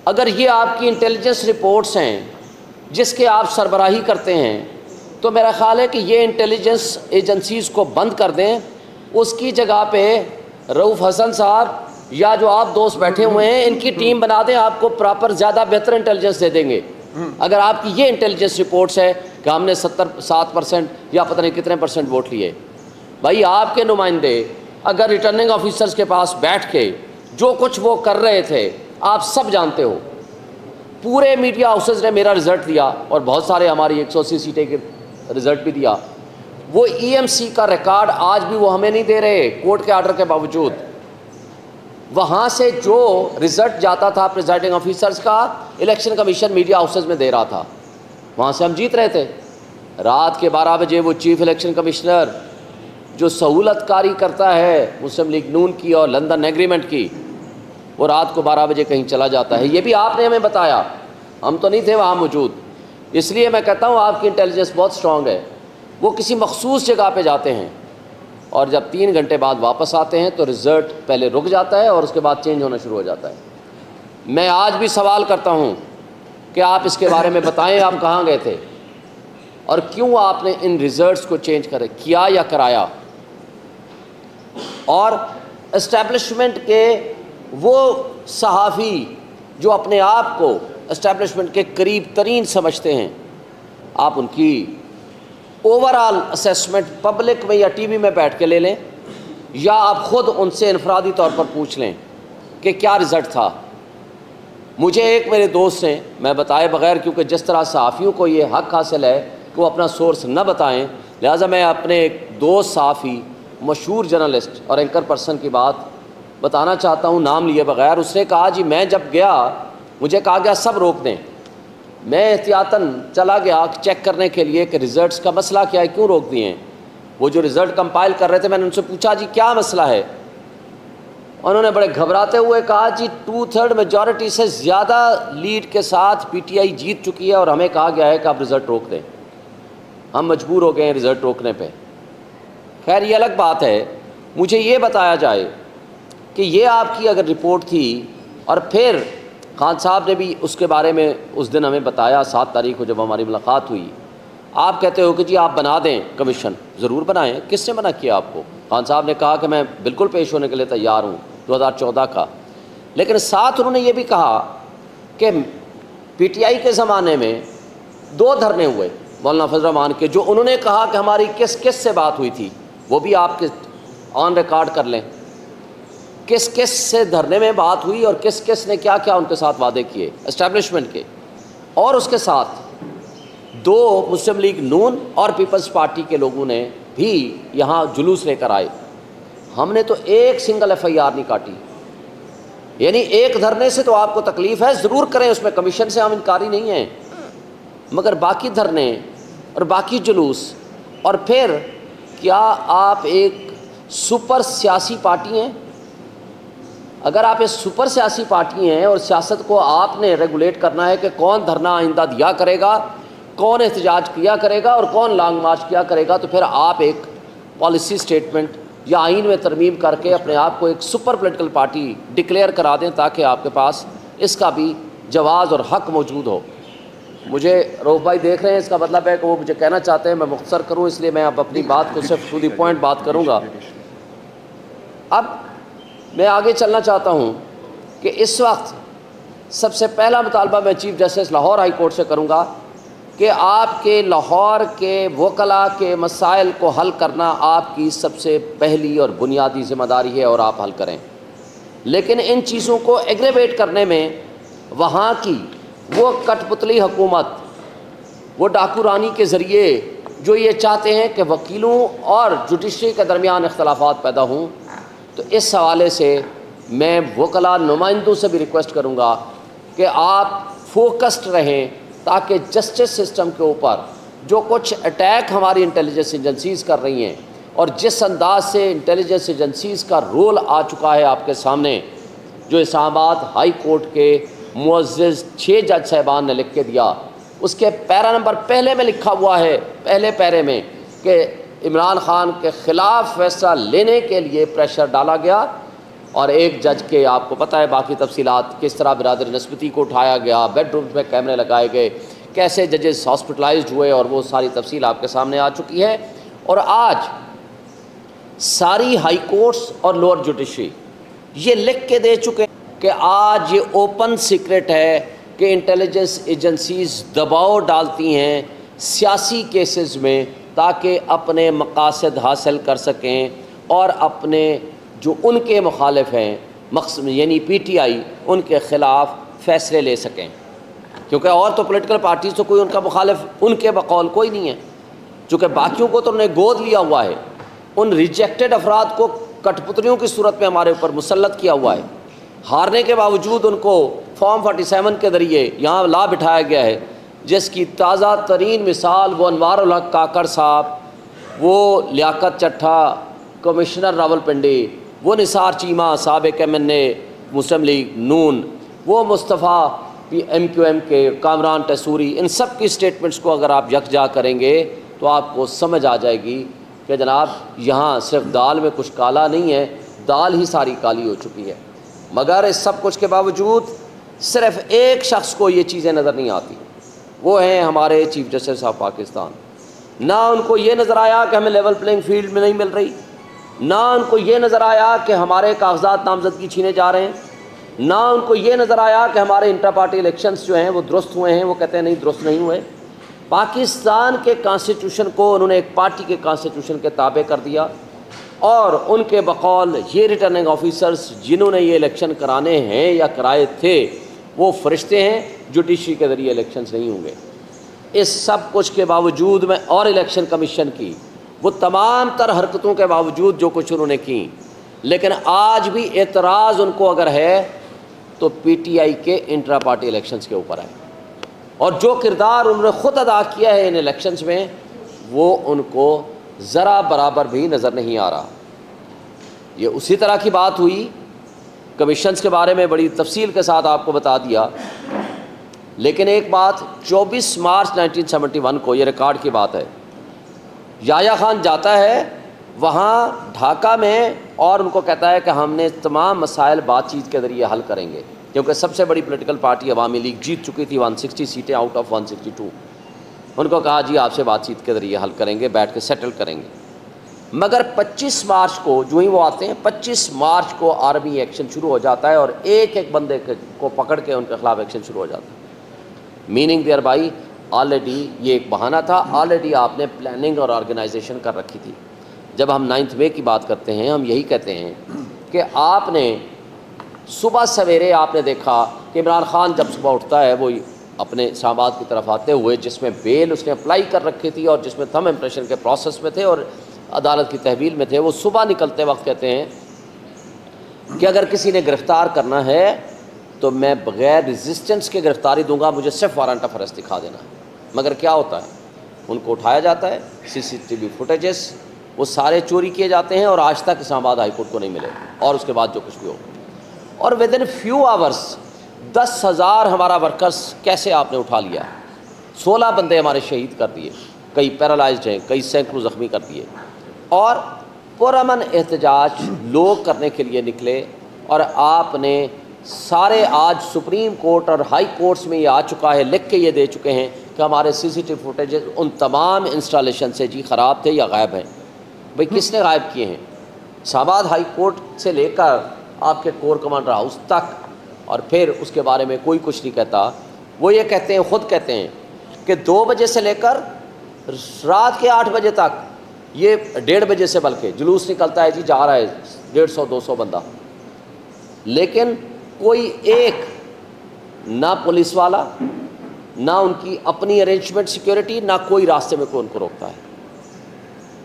اگر یہ آپ کی انٹیلیجنس رپورٹس ہیں جس کے آپ سربراہی کرتے ہیں، تو میرا خیال ہے کہ یہ انٹیلیجنس ایجنسیز کو بند کر دیں. اس کی جگہ پہ رؤوف حسن صاحب یا جو آپ دوست بیٹھے ہوئے ہیں ان کی ٹیم بنا دیں، آپ کو پراپر زیادہ بہتر انٹیلیجنس دے دیں گے. اگر آپ کی یہ انٹیلیجنس رپورٹس ہے کہ ہم نے 77% یا پتہ نہیں کتنے % ووٹ لیے، بھائی آپ کے نمائندے اگر ریٹرننگ آفیسرز کے پاس بیٹھ کے جو کچھ وہ کر رہے تھے آپ سب جانتے ہو، پورے میڈیا ہاؤسز نے میرا رزلٹ دیا اور بہت سارے ہماری 180 سیٹیں کے رزلٹ بھی دیا، وہ ای ایم سی کا ریکارڈ آج بھی وہ ہمیں نہیں دے رہے کورٹ کے آرڈر کے باوجود۔ وہاں سے جو رزلٹ جاتا تھا پریزائڈنگ آفیسرز کا، الیکشن کمیشن میڈیا ہاؤسز میں دے رہا تھا، وہاں سے ہم جیت رہے تھے۔ رات کے 12 بجے وہ چیف الیکشن کمشنر جو سہولت کاری کرتا ہے مسلم لیگ نون کی اور لندن ایگریمنٹ کی، وہ رات کو 12 بجے کہیں چلا جاتا ہے۔ یہ بھی آپ نے ہمیں بتایا، ہم تو نہیں تھے وہاں موجود۔ اس لیے میں کہتا ہوں آپ کی انٹیلیجنس بہت اسٹرانگ ہے۔ وہ کسی مخصوص جگہ پہ جاتے ہیں اور جب 3 گھنٹے بعد واپس آتے ہیں تو رزلٹ پہلے رک جاتا ہے اور اس کے بعد چینج ہونا شروع ہو جاتا ہے۔ میں آج بھی سوال کرتا ہوں کہ آپ اس کے بارے میں بتائیں، آپ کہاں گئے تھے اور کیوں آپ نے ان رزلٹس کو چینج کیا یا کرایا؟ اور اسٹیبلشمنٹ کے وہ صحافی جو اپنے آپ کو اسٹیبلشمنٹ کے قریب ترین سمجھتے ہیں، آپ ان کی اوور آل اسیسمنٹ پبلک میں یا ٹی وی میں بیٹھ کے لے لیں، یا آپ خود ان سے انفرادی طور پر پوچھ لیں کہ کیا رزلٹ تھا۔ مجھے ایک میرے دوست نے، میں بتائے بغیر، کیونکہ جس طرح صحافیوں کو یہ حق حاصل ہے کہ وہ اپنا سورس نہ بتائیں، لہٰذا میں اپنے ایک دوست صحافی، مشہور جرنلسٹ اور اینکر پرسن کی بات بتانا چاہتا ہوں نام لیے بغیر۔ اس نے کہا جی میں جب گیا مجھے کہا گیا سب روک دیں، میں احتیاطاً چلا گیا چیک کرنے کے لیے کہ رزلٹس کا مسئلہ کیا ہے، کیوں روک دیے ہیں۔ وہ جو رزلٹ کمپائل کر رہے تھے میں نے ان سے پوچھا جی کیا مسئلہ ہے، انہوں نے بڑے گھبراتے ہوئے کہا جی 2/3 میجورٹی سے زیادہ لیڈ کے ساتھ پی ٹی آئی جیت چکی ہے اور ہمیں کہا گیا ہے کہ آپ رزلٹ روک دیں، ہم مجبور ہو گئے ہیں رزلٹ روکنے پہ۔ خیر یہ الگ بات ہے، مجھے یہ بتایا جائے کہ یہ آپ کی اگر رپورٹ تھی، اور پھر خان صاحب نے بھی اس کے بارے میں اس دن ہمیں بتایا 7 تاریخ کو جب ہماری ملاقات ہوئی، آپ کہتے ہو کہ جی آپ بنا دیں کمیشن، ضرور بنائیں، کس نے منع کیا آپ کو؟ خان صاحب نے کہا کہ میں بالکل پیش ہونے کے لیے تیار ہوں 2014 کا، لیکن ساتھ انہوں نے یہ بھی کہا کہ پی ٹی آئی کے زمانے میں 2 دھرنے ہوئے مولانا فضل الرحمان کے، جو انہوں نے کہا کہ ہماری کس کس سے بات ہوئی تھی، وہ بھی آپ کے آن ریکارڈ کر لیں، کس کس سے دھرنے میں بات ہوئی اور کس کس نے کیا کیا ان کے ساتھ وعدے کیے اسٹیبلشمنٹ کے۔ اور اس کے ساتھ 2 مسلم لیگ نون اور پیپلز پارٹی کے لوگوں نے بھی یہاں جلوس لے کر آئے، ہم نے تو ایک سنگل ایف آئی آر نہیں کاٹی۔ یعنی ایک دھرنے سے تو آپ کو تکلیف ہے، ضرور کریں، اس میں کمیشن سے ہم انکاری نہیں ہیں، مگر باقی دھرنے اور باقی جلوس، اور پھر کیا آپ ایک سپر سیاسی پارٹی ہیں؟ اگر آپ ایک سپر سیاسی پارٹی ہیں اور سیاست کو آپ نے ریگولیٹ کرنا ہے کہ کون دھرنا آئندہ دیا کرے گا، کون احتجاج کیا کرے گا اور کون لانگ مارچ کیا کرے گا، تو پھر آپ ایک پالیسی سٹیٹمنٹ یا آئین میں ترمیم کر کے اپنے آپ کو ایک سپر پولیٹیکل پارٹی ڈکلیئر کرا دیں تاکہ آپ کے پاس اس کا بھی جواز اور حق موجود ہو۔ مجھے روف بھائی دیکھ رہے ہیں، اس کا مطلب ہے کہ وہ مجھے کہنا چاہتے ہیں میں مختصر کروں، اس لیے میں اب اپنی بات کو صرف ٹو دی پوائنٹ بات کروں گا۔ اب میں آگے چلنا چاہتا ہوں کہ اس وقت سب سے پہلا مطالبہ میں chief justice Lahore high court سے کروں گا کہ آپ کے لاہور کے وکلاء کے مسائل کو حل کرنا آپ کی سب سے پہلی اور بنیادی ذمہ داری ہے اور آپ حل کریں، لیکن ان چیزوں کو ایگریویٹ کرنے میں وہاں کی وہ کٹ پتلی حکومت، وہ ڈاکو رانی کے ذریعے جو یہ چاہتے ہیں کہ وکیلوں اور جوڈیشری کے درمیان اختلافات پیدا ہوں، تو اس حوالے سے میں وکلاء نمائندوں سے بھی ریکویسٹ کروں گا کہ آپ فوکسڈ رہیں تاکہ جسٹس سسٹم کے اوپر جو کچھ اٹیک ہماری انٹیلیجنس ایجنسیز کر رہی ہیں اور جس انداز سے انٹیلیجنس ایجنسیز کا رول آ چکا ہے آپ کے سامنے، جو اسلام آباد ہائی کورٹ کے معزز 6 جج صاحبان نے لکھ کے دیا، اس کے پیرا نمبر پہلے میں لکھا ہوا ہے، پہلے پیرے میں، کہ عمران خان کے خلاف فیصلہ لینے کے لیے پریشر ڈالا گیا، اور ایک جج کے آپ کو پتہ ہے باقی تفصیلات، کس طرح برادر نسبتی کو اٹھایا گیا، بیڈ رومز میں کیمرے لگائے گئے، کیسے ججز ہاسپٹلائزڈ ہوئے، اور وہ ساری تفصیل آپ کے سامنے آ چکی ہے۔ اور آج ساری ہائی کورٹس اور لوور جوڈیشری یہ لکھ کے دے چکے کہ آج یہ اوپن سیکرٹ ہے کہ انٹیلیجنس ایجنسیز دباؤ ڈالتی ہیں سیاسی کیسز میں تاکہ اپنے مقاصد حاصل کر سکیں اور اپنے جو ان کے مخالف ہیں یعنی پی ٹی آئی ان کے خلاف فیصلے لے سکیں، کیونکہ اور تو پولیٹیکل پارٹیز تو کوئی ان کا مخالف ان کے بقول کوئی نہیں ہے، چونکہ باقیوں کو تو انہوں نے گود لیا ہوا ہے، ان ریجیکٹڈ افراد کو کٹ پتلیوں کی صورت میں ہمارے اوپر مسلط کیا ہوا ہے، ہارنے کے باوجود ان کو فارم 47 کے ذریعے یہاں لا بٹھایا گیا ہے، جس کی تازہ ترین مثال وہ انوار الحق کاکڑ صاحب، وہ لیاقت چٹھا، کمشنر راولپنڈی، وہ نثار چیمہ سابق MNA مسلم لیگ نون، وہ مصطفیٰ MQM کے کامران ٹیسوری، ان سب کی سٹیٹمنٹس کو اگر آپ یکجا کریں گے تو آپ کو سمجھ آ جائے گی کہ جناب یہاں صرف دال میں کچھ کالا نہیں ہے، دال ہی ساری کالی ہو چکی ہے۔ مگر اس سب کچھ کے باوجود صرف ایک شخص کو یہ چیزیں نظر نہیں آتی، وہ ہیں ہمارے چیف جسٹس آف پاکستان۔ نہ ان کو یہ نظر آیا کہ ہمیں لیول پلینگ فیلڈ میں نہیں مل رہی، نہ ان کو یہ نظر آیا کہ ہمارے کاغذات نامزدگی چھینے جا رہے ہیں، نہ ان کو یہ نظر آیا کہ ہمارے انٹرا پارٹی الیکشنز جو ہیں وہ درست ہوئے ہیں، وہ کہتے ہیں نہیں درست نہیں ہوئے۔ پاکستان کے کانسٹیٹیوشن کو انہوں نے ایک پارٹی کے کانسٹیٹیوشن کے تابع کر دیا، اور ان کے بقول یہ ریٹرننگ آفیسرز جنہوں نے یہ الیکشن کرانے ہیں یا کرائے تھے وہ فرشتے ہیں، جوڈیشری کے ذریعے الیکشنز نہیں ہوں گے۔ اس سب کچھ کے باوجود میں اور الیکشن کمیشن کی وہ تمام تر حرکتوں کے باوجود جو کچھ انہوں نے کی، لیکن آج بھی اعتراض ان کو اگر ہے تو پی ٹی آئی کے انٹرا پارٹی الیکشنز کے اوپر ہے، اور جو کردار انہوں نے خود ادا کیا ہے ان الیکشنز میں وہ ان کو ذرا برابر بھی نظر نہیں آ رہا۔ یہ اسی طرح کی بات ہوئی، کمیشنز کے بارے میں بڑی تفصیل کے ساتھ آپ کو بتا دیا، لیکن ایک بات 24 مارچ 1971 کو یہ ریکارڈ کی بات ہے، یحییٰ خان جاتا ہے وہاں ڈھاکہ میں اور ان کو کہتا ہے کہ ہم نے تمام مسائل بات چیت کے ذریعے حل کریں گے، کیونکہ سب سے بڑی پولیٹیکل پارٹی عوامی لیگ جیت چکی تھی 160 سیٹیں آؤٹ آف 162۔ ان کو کہا جی آپ سے بات چیت کے ذریعے حل کریں گے، بیٹھ کے سیٹل کریں گے۔ مگر 25 مارچ کو جو ہی وہ آتے ہیں، 25 مارچ کو آرمی ایکشن شروع ہو جاتا ہے اور ایک ایک بندے کو پکڑ کے ان کے خلاف ایکشن شروع ہو جاتا ہے۔ میننگ دیئر بائی آلریڈی یہ ایک بہانہ تھا، آلریڈی آپ نے پلاننگ اور آرگنائزیشن کر رکھی تھی۔ جب ہم 9 مئی کی بات کرتے ہیں ہم یہی کہتے ہیں کہ آپ نے صبح سویرے آپ نے دیکھا کہ عمران خان جب صبح اٹھتا ہے وہ اپنے اسلام آباد کی طرف آتے ہوئے، جس میں بیل اس نے اپلائی کر رکھی تھی اور جس میں تھم امپریشن کے پروسیس میں تھے اور عدالت کی تحویل میں تھے، وہ صبح نکلتے وقت کہتے ہیں کہ اگر کسی نے گرفتار کرنا ہے تو میں بغیر ریزسٹنس کے گرفتاری دوں گا، مجھے صرف وارنٹ آف ارسٹ دکھا دینا ہے۔ مگر کیا ہوتا ہے، ان کو اٹھایا جاتا ہے، CCTV فوٹیجز وہ سارے چوری کیے جاتے ہیں اور آج تک اسلام آباد ہائی کورٹ کو نہیں ملے، اور اس کے بعد جو کچھ بھی ہو، اور ودن فیو آورس 10,000 ہمارا ورکرز کیسے آپ نے اٹھا لیا، 16 بندے ہمارے شہید کر دیے، کئی پیرالائزڈ ہیں، کئی سینکڑوں زخمی کر دیے، اور پرامن احتجاج لوگ کرنے کے لیے نکلے، اور آپ نے سارے آج سپریم کورٹ اور ہائی کورٹس میں یہ آ چکا ہے، لکھ کے یہ دے چکے ہیں کہ ہمارے CCTV فوٹیجز ان تمام انسٹالیشن سے جی خراب تھے یا غائب ہیں۔ بھئی کس نے غائب کیے ہیں؟ اسلام آباد ہائی کورٹ سے لے کر آپ کے کور کمانڈر ہاؤس تک، اور پھر اس کے بارے میں کوئی کچھ نہیں کہتا۔ وہ یہ کہتے ہیں، خود کہتے ہیں کہ 2 بجے سے لے کر رات کے 8 بجے تک، یہ 1:30 بجے سے بلکہ جلوس نکلتا ہے جی، جا رہا ہے 150-200 بندہ، لیکن کوئی ایک نہ پولیس والا، نہ ان کی اپنی ارینجمنٹ سیکیورٹی، نہ کوئی راستے میں کوئی ان کو روکتا ہے۔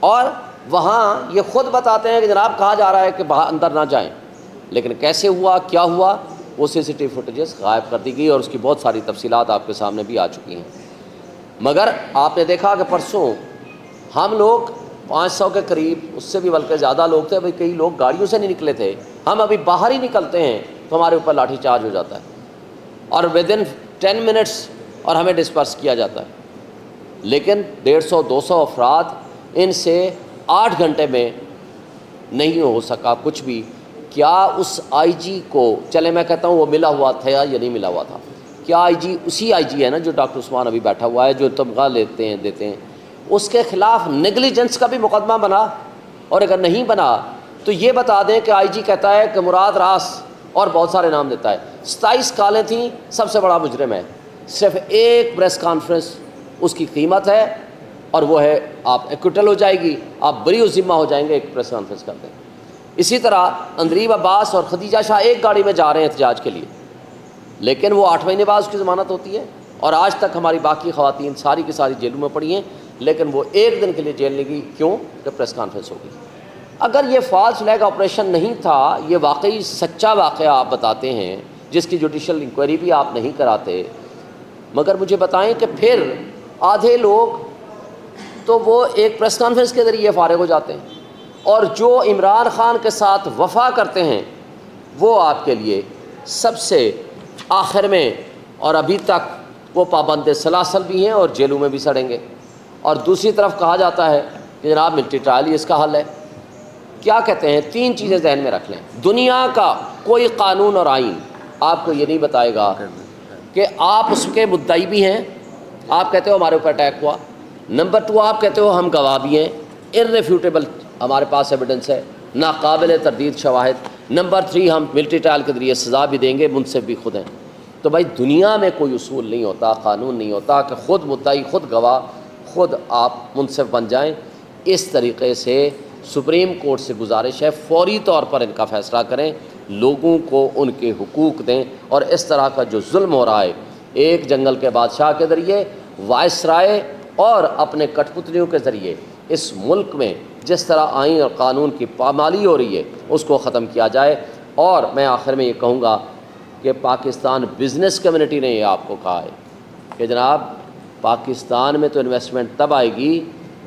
اور وہاں یہ خود بتاتے ہیں کہ جناب کہا جا رہا ہے کہ باہر اندر نہ جائیں، لیکن کیسے ہوا، کیا ہوا، وہ CCTV فوٹیجز غائب کر دی گئی، اور اس کی بہت ساری تفصیلات آپ کے سامنے بھی آ چکی ہیں۔ مگر آپ نے دیکھا کہ پرسوں ہم لوگ 500 کے قریب، اس سے بھی بلکہ زیادہ لوگ تھے، بھئی کئی لوگ گاڑیوں سے نہیں نکلے تھے، ہم ابھی باہر ہی نکلتے ہیں تو ہمارے اوپر لاٹھی چارج ہو جاتا ہے، اور ودن 10 منٹس اور ہمیں ڈسپرس کیا جاتا ہے۔ لیکن 150-200 افراد، ان سے 8 گھنٹے میں نہیں ہو سکا کچھ بھی۔ کیا اس آئی جی کو، چلے میں کہتا ہوں وہ ملا ہوا تھا یا نہیں ملا ہوا تھا، کیا آئی جی اسی آئی جی ہے نا جو ڈاکٹر عثمان ابھی بیٹھا ہوا ہے، جو تمغہ لیتے ہیں دیتے ہیں، اس کے خلاف نیگلیجنس کا بھی مقدمہ بنا؟ اور اگر نہیں بنا تو یہ بتا دیں کہ آئی جی کہتا ہے کہ مراد راس اور بہت سارے نام دیتا ہے، 27 کالیں تھیں، سب سے بڑا مجرم ہے، صرف ایک پریس کانفرنس اس کی قیمت ہے، اور وہ ہے آپ ایکوٹل ہو جائے گی، آپ بری و ذمہ ہو جائیں گے ایک پریس کانفرنس کر دیں۔ اسی طرح اندریب عباس اور خدیجہ شاہ ایک گاڑی میں جا رہے ہیں احتجاج کے لیے، لیکن وہ 8 مہینے بعد اس کی ضمانت ہوتی ہے، اور آج تک ہماری باقی خواتین ساری کی ساری جیلوں میں پڑی ہیں، لیکن وہ ایک دن کے لیے جیل نہیں گئی، کیوں؟ کہ پریس کانفرنس ہوگی۔ اگر یہ فالس لیگ آپریشن نہیں تھا، یہ واقعی سچا واقعہ آپ بتاتے ہیں جس کی جوڈیشل انکوائری بھی آپ نہیں کراتے، مگر مجھے بتائیں کہ پھر آدھے لوگ تو وہ ایک پریس کانفرنس کے ذریعے فارغ ہو جاتے ہیں، اور جو عمران خان کے ساتھ وفا کرتے ہیں وہ آپ کے لیے سب سے آخر میں، اور ابھی تک وہ پابند سلاسل بھی ہیں اور جیلوں میں بھی سڑیں گے۔ اور دوسری طرف کہا جاتا ہے کہ جناب ملٹری ٹرائل ہی اس کا حل ہے۔ کیا کہتے ہیں؟ 3 چیزیں ذہن میں رکھ لیں۔ دنیا کا کوئی قانون اور آئین آپ کو یہ نہیں بتائے گا کہ آپ اس کے مدعی بھی ہیں، آپ کہتے ہو ہمارے اوپر اٹیک ہوا، نمبر 2 آپ کہتے ہو ہم گواہ بھی ہیں، irrefutable ہمارے پاس ایویڈنس ہے، ناقابل تردید شواہد، نمبر 3 ہم ملٹری ٹرائل کے ذریعے سزا بھی دیں گے، منصف بھی خود ہیں۔ تو بھائی دنیا میں کوئی اصول نہیں ہوتا، قانون نہیں ہوتا کہ خود مدعی، خود گواہ، خود آپ منصف بن جائیں۔ اس طریقے سے سپریم کورٹ سے گزارش ہے فوری طور پر ان کا فیصلہ کریں، لوگوں کو ان کے حقوق دیں، اور اس طرح کا جو ظلم ہو رہا ہے ایک جنگل کے بادشاہ کے ذریعے، وائس رائے اور اپنے کٹ پتلیوں کے ذریعے اس ملک میں جس طرح آئین اور قانون کی پامالی ہو رہی ہے اس کو ختم کیا جائے۔ اور میں آخر میں یہ کہوں گا کہ پاکستان بزنس کمیونٹی نے یہ آپ کو کہا ہے کہ جناب پاکستان میں تو انویسٹمنٹ تب آئے گی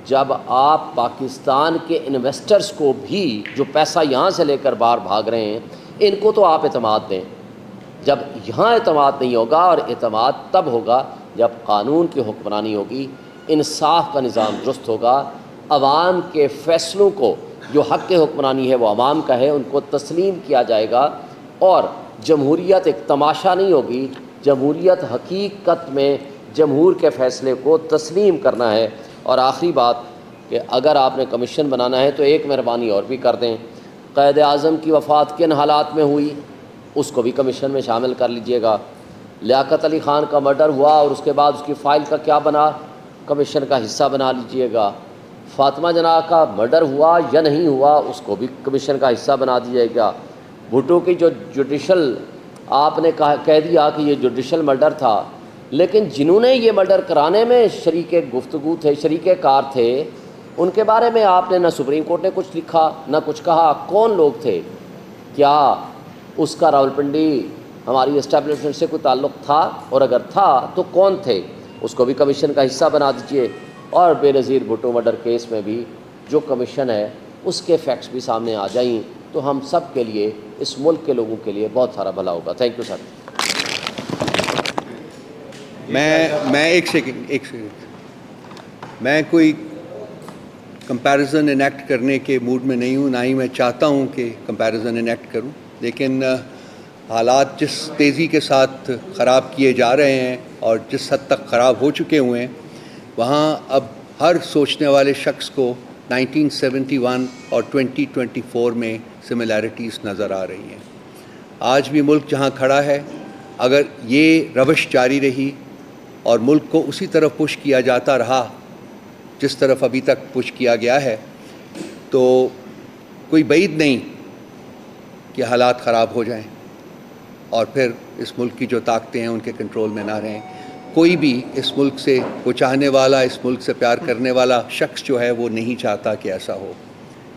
جب آپ پاکستان کے انویسٹرز کو بھی جو پیسہ یہاں سے لے کر باہر بھاگ رہے ہیں ان کو تو آپ اعتماد دیں۔ جب یہاں اعتماد نہیں ہوگا، اور اعتماد تب ہوگا جب قانون کی حکمرانی ہوگی، انصاف کا نظام درست ہوگا، عوام کے فیصلوں کو، جو حق کے حکمرانی ہے وہ عوام کا ہے، ان کو تسلیم کیا جائے گا، اور جمہوریت ایک تماشا نہیں ہوگی، جمہوریت حقیقت میں جمہور کے فیصلے کو تسلیم کرنا ہے۔ اور آخری بات کہ اگر آپ نے کمیشن بنانا ہے تو ایک مہربانی اور بھی کر دیں، قائد اعظم کی وفات کن حالات میں ہوئی اس کو بھی کمیشن میں شامل کر لیجئے گا، لیاقت علی خان کا مرڈر ہوا اور اس کے بعد اس کی فائل کا کیا بنا، کمیشن کا حصہ بنا لیجئے گا، فاطمہ جناح کا مرڈر ہوا یا نہیں ہوا اس کو بھی کمیشن کا حصہ بنا دیجئے گا، بھٹو کی جو جوڈیشل آپ نے کہہ دیا کہ یہ جوڈیشل مرڈر تھا، لیکن جنہوں نے یہ مرڈر کرانے میں شریک گفتگو تھے، شریک کار تھے، ان کے بارے میں آپ نے نہ سپریم کورٹ نے کچھ لکھا نہ کچھ کہا۔ کون لوگ تھے؟ کیا اس کا راولپنڈی ہماری اسٹیبلشمنٹ سے کوئی تعلق تھا؟ اور اگر تھا تو کون تھے؟ اس کو بھی کمیشن کا حصہ بنا دیجئے۔ اور بے نظیر بھٹو مرڈر کیس میں بھی جو کمیشن ہے اس کے فیکٹس بھی سامنے آ جائیں تو ہم سب کے لیے، اس ملک کے لوگوں کے لیے بہت سارا بھلا ہوگا۔ Thank you sir. میں ایک سیکنڈ میں کوئی کمپیریزن انیکٹ کرنے کے موڈ میں نہیں ہوں، نہ ہی میں چاہتا ہوں کہ کمپیریزن انیکٹ کروں، لیکن حالات جس تیزی کے ساتھ خراب کیے جا رہے ہیں اور جس حد تک خراب ہو چکے ہوئے ہیں، وہاں اب ہر سوچنے والے شخص کو 1971 اور 2024 میں سملیرٹیز نظر آ رہی ہیں۔ آج بھی ملک جہاں کھڑا ہے، اگر یہ روش جاری رہی اور ملک کو اسی طرف پش کیا جاتا رہا جس طرف ابھی تک پش کیا گیا ہے، تو کوئی بعید نہیں کہ حالات خراب ہو جائیں اور پھر اس ملک کی جو طاقتیں ہیں ان کے کنٹرول میں نہ رہیں۔ کوئی بھی اس ملک سے کو چاہنے والا، اس ملک سے پیار کرنے والا شخص جو ہے وہ نہیں چاہتا کہ ایسا ہو،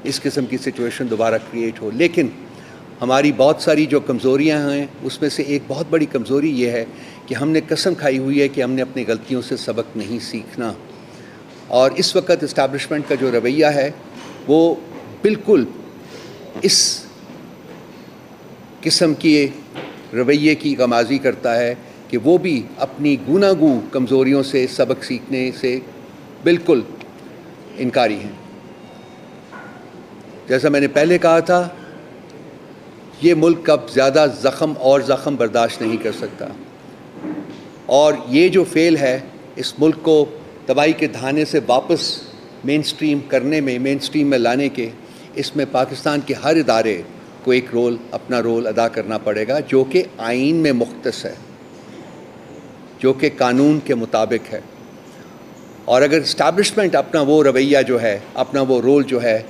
اس قسم کی سچویشن دوبارہ کریٹ ہو۔ لیکن ہماری بہت ساری جو کمزوریاں ہیں اس میں سے ایک بہت بڑی کمزوری یہ ہے کہ ہم نے قسم کھائی ہوئی ہے کہ ہم نے اپنی غلطیوں سے سبق نہیں سیکھنا، اور اس وقت اسٹیبلشمنٹ کا جو رویہ ہے وہ بالکل اس قسم کے رویے کی غمازی کرتا ہے کہ وہ بھی اپنی گوناگو کمزوریوں سے سبق سیکھنے سے بالکل انکاری ہیں۔ جیسا میں نے پہلے کہا تھا، یہ ملک اب زیادہ زخم برداشت نہیں کر سکتا، اور یہ جو فیل ہے اس ملک کو تباہی کے دھانے سے واپس مین سٹریم میں لانے کے، اس میں پاکستان کے ہر ادارے کو ایک رول اپنا رول ادا کرنا پڑے گا جو کہ آئین میں مختص ہے, جو کہ قانون کے مطابق ہے. اور اگر اسٹیبلشمنٹ اپنا وہ رویہ جو ہے, اپنا وہ رول جو ہے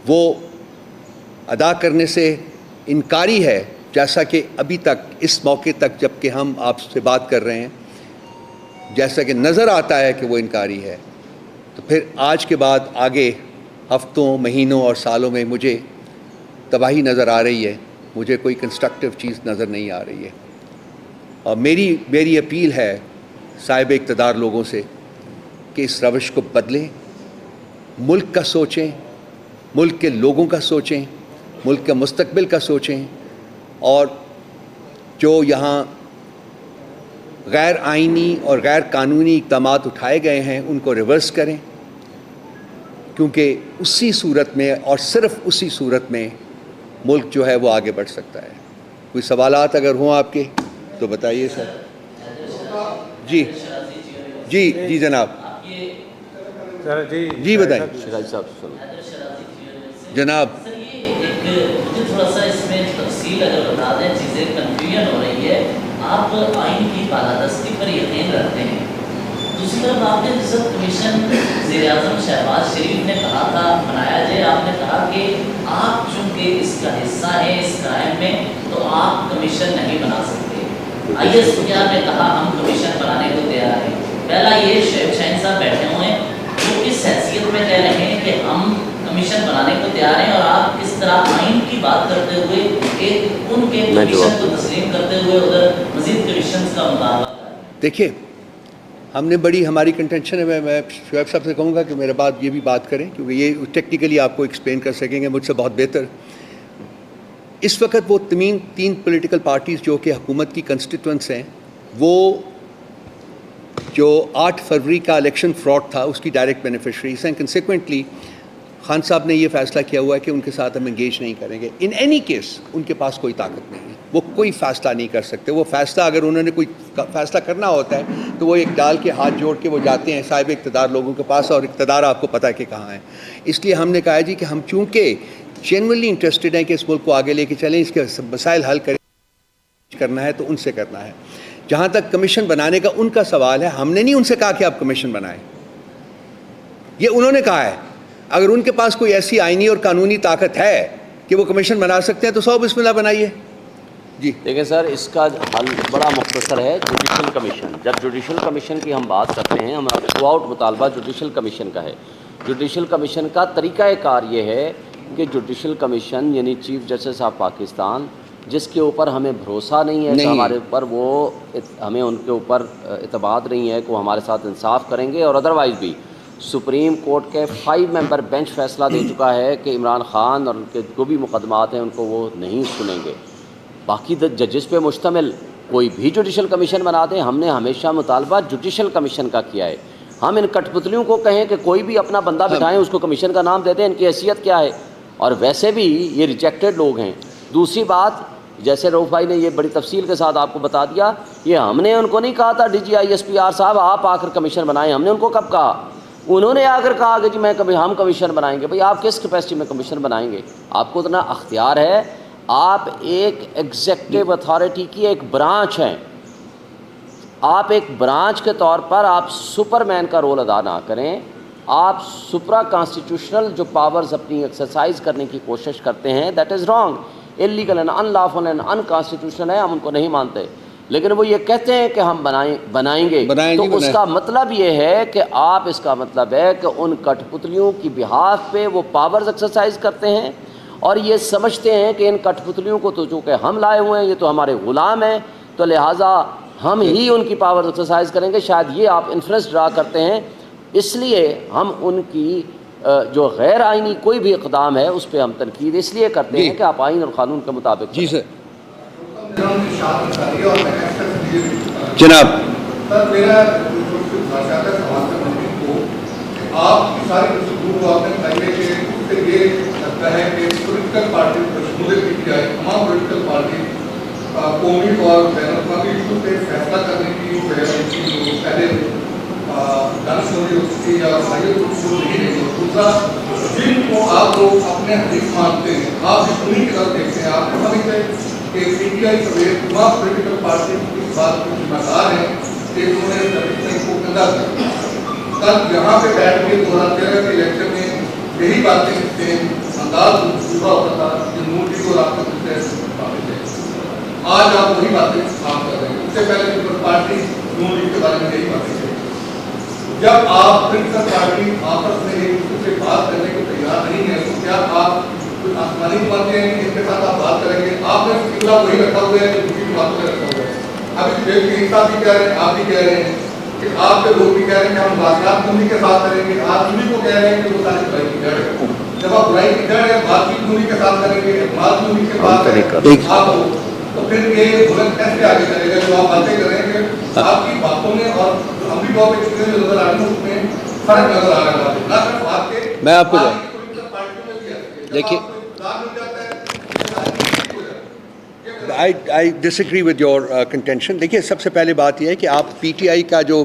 وہ ادا کرنے سے انکاری ہے, جیسا کہ ابھی تک اس موقع تک جب کہ ہم آپ سے بات کر رہے ہیں جیسا کہ نظر آتا ہے کہ وہ انکاری ہے, تو پھر آج کے بعد آگے ہفتوں, مہینوں اور سالوں میں مجھے تباہی نظر آ رہی ہے, مجھے کوئی کنسٹرکٹیو چیز نظر نہیں آ رہی ہے. اور میری اپیل ہے صاحب اقتدار لوگوں سے کہ اس روش کو بدلیں, ملک کا سوچیں, ملک کے لوگوں کا سوچیں, ملک کے مستقبل کا سوچیں, اور جو یہاں غیر آئینی اور غیر قانونی اقدامات اٹھائے گئے ہیں ان کو ریورس کریں, کیونکہ اسی صورت میں اور صرف اسی صورت میں ملک جو ہے وہ آگے بڑھ سکتا ہے. کوئی سوالات اگر ہوں آپ کے تو بتائیے سر. جی جی جی جناب, جی بتائیں شراج صاحب سن. جناب. مجھے تھوڑا سا اس میں تفصیل اگر بتا دیں, چیزیں کنفیوژن ہو رہی ہے. آپ آئین کی بالادستی پر یقین رکھتے ہیں, دوسری طرف آپ نے جسد کمیشن وزیر اعظم شہباز شریف نے کہا تھا بنایا جائے, آپ نے کہا کہ آپ چونکہ اس کا حصہ ہیں اس کرائم میں تو آپ کمیشن نہیں بنا سکتے. آئی ایس کیا نے کہا ہم کمیشن بنانے کو تیار ہیں. پہلا یہ شعیب شاہین صاحب بیٹھے ہوئے ہیں, وہ کس حیثیت میں کہہ رہے ہیں کہ ہم کمیشن بنانے کو تیار ہیں, اور آپ کس طرح آئین کی بات کرتے ہوئے ایک ان کے کمیشن کو تسلیم کرتے ہوئے ادھر مزید کمیشنز کا مطالبہ. دیکھیے ہم نے بڑی ہماری کنٹینشن ہے, میں شعیب صاحب سے کہوں گا کہ میرے بعد یہ بھی بات کریں کیونکہ یہ ٹیکنیکلی آپ کو ایکسپلین کر سکیں گے مجھ سے بہت بہتر. اس وقت وہ تین پولیٹیکل پارٹیز جو کہ حکومت کی کنسٹیٹوئنٹس ہیں, وہ جو 8 فروری کا الیکشن فراڈ تھا اس کی ڈائریکٹ بینیفیشریز ہیں. کنسیکوینٹلی خان صاحب نے یہ فیصلہ کیا ہوا ہے کہ ان کے ساتھ ہم انگیج نہیں کریں گے. ان اینی کیس ان کے پاس کوئی طاقت نہیں ہے, وہ کوئی فیصلہ نہیں کر سکتے. وہ فیصلہ اگر انہوں نے کوئی فیصلہ کرنا ہوتا ہے تو وہ ایک ڈال کے ہاتھ جوڑ کے وہ جاتے ہیں صاحب اقتدار لوگوں کے پاس, اور اقتدار آپ کو پتہ ہے کہ کہاں ہے. اس لیے ہم نے کہا جی کہ ہم چونکہ جینوئنلی انٹرسٹڈ ہیں کہ اس ملک کو آگے لے کے چلیں, اس کے مسائل حل کرنا ہے تو ان سے کرنا ہے. جہاں تک کمیشن بنانے کا ان کا سوال ہے, ہم نے نہیں ان سے کہا کہ آپ کمیشن بنائیں, یہ انہوں نے کہا ہے. اگر ان کے پاس کوئی ایسی آئینی اور قانونی طاقت ہے کہ وہ کمیشن بنا سکتے ہیں تو 100 بسم اللہ بنائیے. جی دیکھیں سر, اس کا حل بڑا مختصر ہے, جوڈیشل کمیشن. جب جوڈیشل کمیشن کی ہم بات کرتے ہیں, ہمارا تھرو آؤٹ مطالبہ جوڈیشل کمیشن کا ہے. جوڈیشل کمیشن کا طریقہ کار یہ ہے کہ جوڈیشل کمیشن یعنی چیف جسٹس آف پاکستان, جس کے اوپر ہمیں بھروسہ نہیں ہے کہ ہمارے اوپر وہ ہمیں ان کے اوپر اعتماد نہیں ہے کہ وہ ہمارے ساتھ انصاف کریں گے, اور ادروائز بھی سپریم کورٹ کے 5 ممبر بینچ فیصلہ دے چکا ہے کہ عمران خان اور ان کے جو بھی مقدمات ہیں ان کو وہ نہیں سنیں گے. باقی ججز پہ مشتمل کوئی بھی جوڈیشل کمیشن بنا دیں, ہم نے ہمیشہ مطالبہ جوڈیشل کمیشن کا کیا ہے. ہم ان کٹ پتلیوں کو کہیں کہ کوئی بھی اپنا بندہ بٹھائیں, اس کو کمیشن کا نام دیتے ہیں, ان کی حیثیت کیا ہے, اور ویسے بھی یہ ریجیکٹڈ لوگ ہیں. دوسری بات, جیسے روف بھائی نے یہ بڑی تفصیل کے ساتھ آپ کو بتا دیا, یہ ہم نے ان کو نہیں کہا تھا DGISPR صاحب آپ آ کر کمیشن بنائیں. ہم نے ان کو کب کہا؟ انہوں نے آ کر کہا کہ جی ہم کمیشن بنائیں گے. بھئی آپ کس کیپیسٹی میں کمیشن بنائیں گے؟ آپ کو اتنا اختیار ہے, آپ ایک ایگزیکٹو اتھارٹی کی ایک برانچ ہیں, آپ ایک برانچ کے طور پر آپ سپر مین کا رول ادا نہ کریں. آپ سپرا کانسٹیٹیوشنل جو پاورز اپنی ایکسرسائز کرنے کی کوشش کرتے ہیں, that is wrong, illegal and in lawful and in constitutional ہے, ہم ان کو نہیں مانتے. لیکن وہ یہ کہتے ہیں کہ ہم بنائیں گے, تو اس کا مطلب یہ ہے کہ آپ, اس کا مطلب ہے کہ ان کٹ پتلیوں کی بہاف پہ وہ پاورز ایکسرسائز کرتے ہیں, اور یہ سمجھتے ہیں کہ ان کٹ پتلیوں کو تو چونکہ ہم لائے ہوئے ہیں, یہ تو ہمارے غلام ہیں, تو لہٰذا ہم ہی ان کی پاور ایکسرسائز کریں گے. شاید یہ آپ انفرنس ڈرا کرتے ہیں. اس لیے ہم ان کی جو غیر آئینی کوئی بھی اقدام ہے اس پہ ہم تنقید اس لیے کرتے ہیں کہ آپ آئین اور قانون کے مطابق. جی سر. جناب آپ کی ساری گفتگو کو آپ نے بتائی ہے کہ اس سے یہ لگتا ہے کہ پولیٹیکل پارٹی شمولیت کی جائے, تمام پولیٹیکل پارٹی قومی اور بین الاقوامی ایشو پہ فیصلہ کرنے کی جو پہلے دانش ہوئی یا صلاحیت نہیں ہے. دوسرا جن کو آپ لوگ اپنے حدیث مانتے ہیں, آپ انہیں کی طرف دیکھتے ہیں, آپ کو سمجھتے ہیں کہ پی ٹی آئی سمیت تمام پولیٹیکل پارٹی اس بات کو ذمہ دار ہیں کہ انہوں نے اسٹیبلشمنٹ کو گندا کر دیا. کل یہاں پہ بیٹھ کے 2013 کے الیکشن میں یہی باتیں سے انداز پورا ہوتا تھا کہ نور جی کو آپ کو کچھ ہے. آج آپ وہی باتیں کام کر رہے ہیں. اس سے پہلے پیپلز پارٹی نور جی کے بارے میں یہی باتیں تھیں. جب آپ پولیٹیکل پارٹی آپس میں ایک دوسرے سے بات کرنے کو تیار نہیں ہے تو کیا آپ کچھ آسمانی مانتے ہیں کہ ان کے ساتھ آپ بات کریں گے؟ آپ نے قبلہ وہی رکھا ہوا ہے جو دوسری باتوں میں رکھا ہوا ہے. ابھی دیکھ صاحب بھی کہہ رہے ہیں, آپ بھی کہہ رہے ہیں کہ آپ کے لوگ بھی کہہ رہے ہیں کہ ہم بات انہیں کے ساتھ کریں گے. آپ انہیں کو کہہ رہے ہیں کہ وہ ساری برائی کی جڑ ہے. جب آپ برائی کی جڑ ہے, بات چیت انہیں کے ساتھ کریں گے, بات انہیں کے بات کریں آپ ہو, تو پھر یہ ملک کیسے آگے چلے گا؟ جو آپ باتیں کر رہے ہیں کہ آپ کی باتوں میں اور عملی طور پہ چیزیں جو نظر آ رہی ہیں اس میں فرق نظر آ رہا ہے. نہ صرف آپ کے, میں آپ کو دیکھیے I disagree with your contention. دیکھیے سب سے پہلے بات یہ ہے کہ آپ پی ٹی آئی کا جو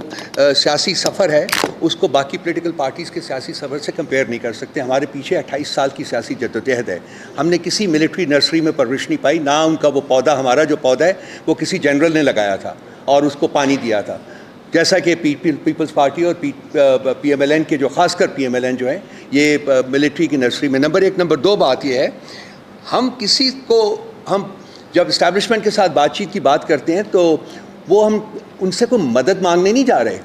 سیاسی سفر ہے اس کو باقی پولیٹیکل پارٹیز کے سیاسی سفر سے کمپیئر نہیں کر سکتے. ہمارے پیچھے 28 سال کی سیاسی جدوجہد ہے. ہم نے کسی ملٹری نرسری میں پرورش نہیں پائی, نہ ان کا وہ پودا, ہمارا جو پودا ہے وہ کسی جنرل نے لگایا تھا اور اس کو پانی دیا تھا, جیسا کہ پیپلز پارٹی اور پی ایم ایل این کے جو خاص کر پی ایم ایل این جو ہے یہ ملٹری کی نرسری میں. نمبر 1. نمبر 2 بات یہ ہے, ہم کسی کو, ہم جب اسٹیبلشمنٹ کے ساتھ بات چیت کی بات کرتے ہیں تو وہ ہم ان سے کوئی مدد مانگنے نہیں جا رہے.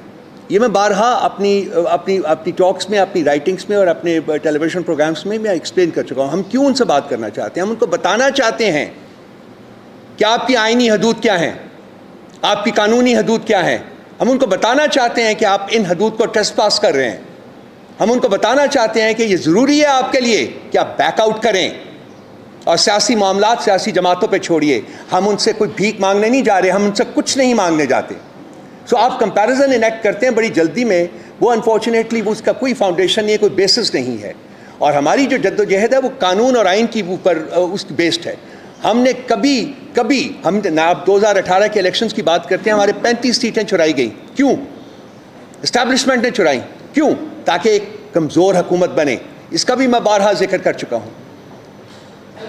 یہ میں بارہا اپنی ٹاکس میں, اپنی رائٹنگس میں اور اپنے ٹیلی ویژن پروگرامس میں ایکسپلین کر چکا ہوں. ہم کیوں ان سے بات کرنا چاہتے ہیں؟ ہم ان کو بتانا چاہتے ہیں کہ آپ کی آئینی حدود کیا ہیں, آپ کی قانونی حدود کیا ہیں. ہم ان کو بتانا چاہتے ہیں کہ آپ ان حدود کو ٹریس پاس کر رہے ہیں. ہم ان کو بتانا چاہتے ہیں کہ یہ ضروری ہے آپ کے لیے کہ آپ بیک آؤٹ کریں اور سیاسی معاملات سیاسی جماعتوں پہ چھوڑیے. ہم ان سے کوئی بھیک مانگنے نہیں جا رہے, ہم ان سے کچھ نہیں مانگنے جاتے. سو آپ کمپیریزن انیکٹ کرتے ہیں بڑی جلدی میں, وہ انفارچونیٹلی اس کا کوئی فاؤنڈیشن نہیں ہے, کوئی بیسس نہیں ہے. اور ہماری جو جدوجہد ہے وہ قانون اور آئین کی اوپر اس بیسڈ ہے. ہم نے کبھی ہم آپ 2018 کے الیکشنز کی بات کرتے ہیں, ہمارے 35 سیٹیں چرائی گئیں. کیوں؟ اسٹیبلشمنٹ نے چرائیں. کیوں؟ تاکہ ایک کمزور حکومت بنے. اس کا بھی میں بارہا ذکر کر چکا ہوں.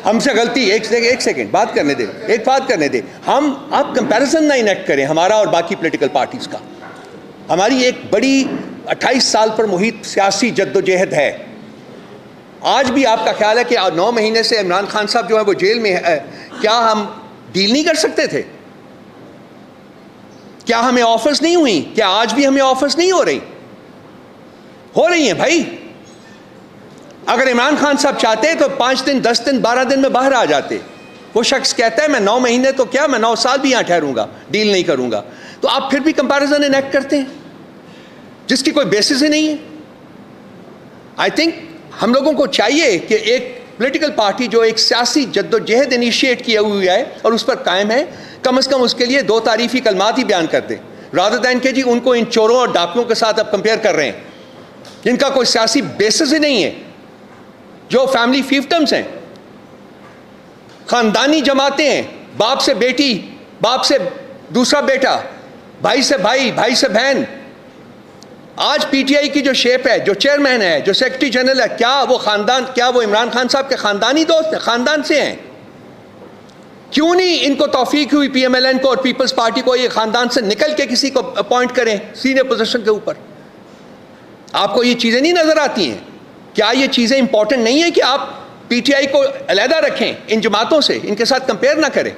ہم سے غلطی, ایک سیکنڈ بات کرنے دیں, ایک بات کرنے دیں. آپ کمپیریزن نہ انیکٹ کریں ہمارا اور باقی پولیٹیکل پارٹیز کا. ہماری ایک بڑی 28 سال پر محیط سیاسی جدوجہد ہے. آج بھی آپ کا خیال ہے کہ 9 مہینے سے عمران خان صاحب جو ہے وہ جیل میں ہے, کیا ہم ڈیل نہیں کر سکتے تھے؟ کیا ہمیں آفرز نہیں ہوئی؟ کیا آج بھی ہمیں آفرز نہیں ہو رہی ہیں بھائی؟ اگر عمران خان صاحب چاہتے تو 5 دن 10 دن 12 دن میں باہر آ جاتے. وہ شخص کہتا ہے میں 9 مہینے تو کیا, میں 9 سال بھی یہاں ٹھہروں گا, ڈیل نہیں کروں گا. تو آپ پھر بھی کمپیریزن انیکٹ کرتے ہیں جس کی کوئی بیسس ہی نہیں ہے. آئی تھنک ہم لوگوں کو چاہیے کہ ایک پولیٹیکل پارٹی جو ایک سیاسی جدوجہد انیشیٹ کیا ہوئی ہے اور اس پر قائم ہے, کم از کم اس کے لیے 2 تعریفی کلمات ہی بیان کر دیں, رادر دین کہ جی ان کو ان چوروں اور ڈاکوؤں کے ساتھ اب کمپیئر کر رہے ہیں جن کا کوئی سیاسی بیسس ہی نہیں ہے, جو فیملی فیفٹمز ہیں, خاندانی جماعتیں ہیں, باپ سے بیٹی, باپ سے دوسرا بیٹا, بھائی سے بھائی, بھائی سے بہن. آج پی ٹی آئی کی جو شیپ ہے, جو چیئرمین ہے, جو سیکرٹری جنرل ہے, کیا وہ عمران خان صاحب کے خاندانی دوست ہیں, خاندان سے ہیں؟ کیوں نہیں ان کو توفیق ہوئی پی ایم ایل این کو اور پیپلز پارٹی کو یہ خاندان سے نکل کے کسی کو اپوائنٹ کریں سینئر پوزیشن کے اوپر؟ آپ کو یہ چیزیں نہیں نظر آتی ہیں؟ کیا یہ چیزیں امپورٹنٹ نہیں ہیں کہ آپ پی ٹی آئی کو علیحدہ رکھیں ان جماعتوں سے, ان کے ساتھ کمپیئر نہ کریں؟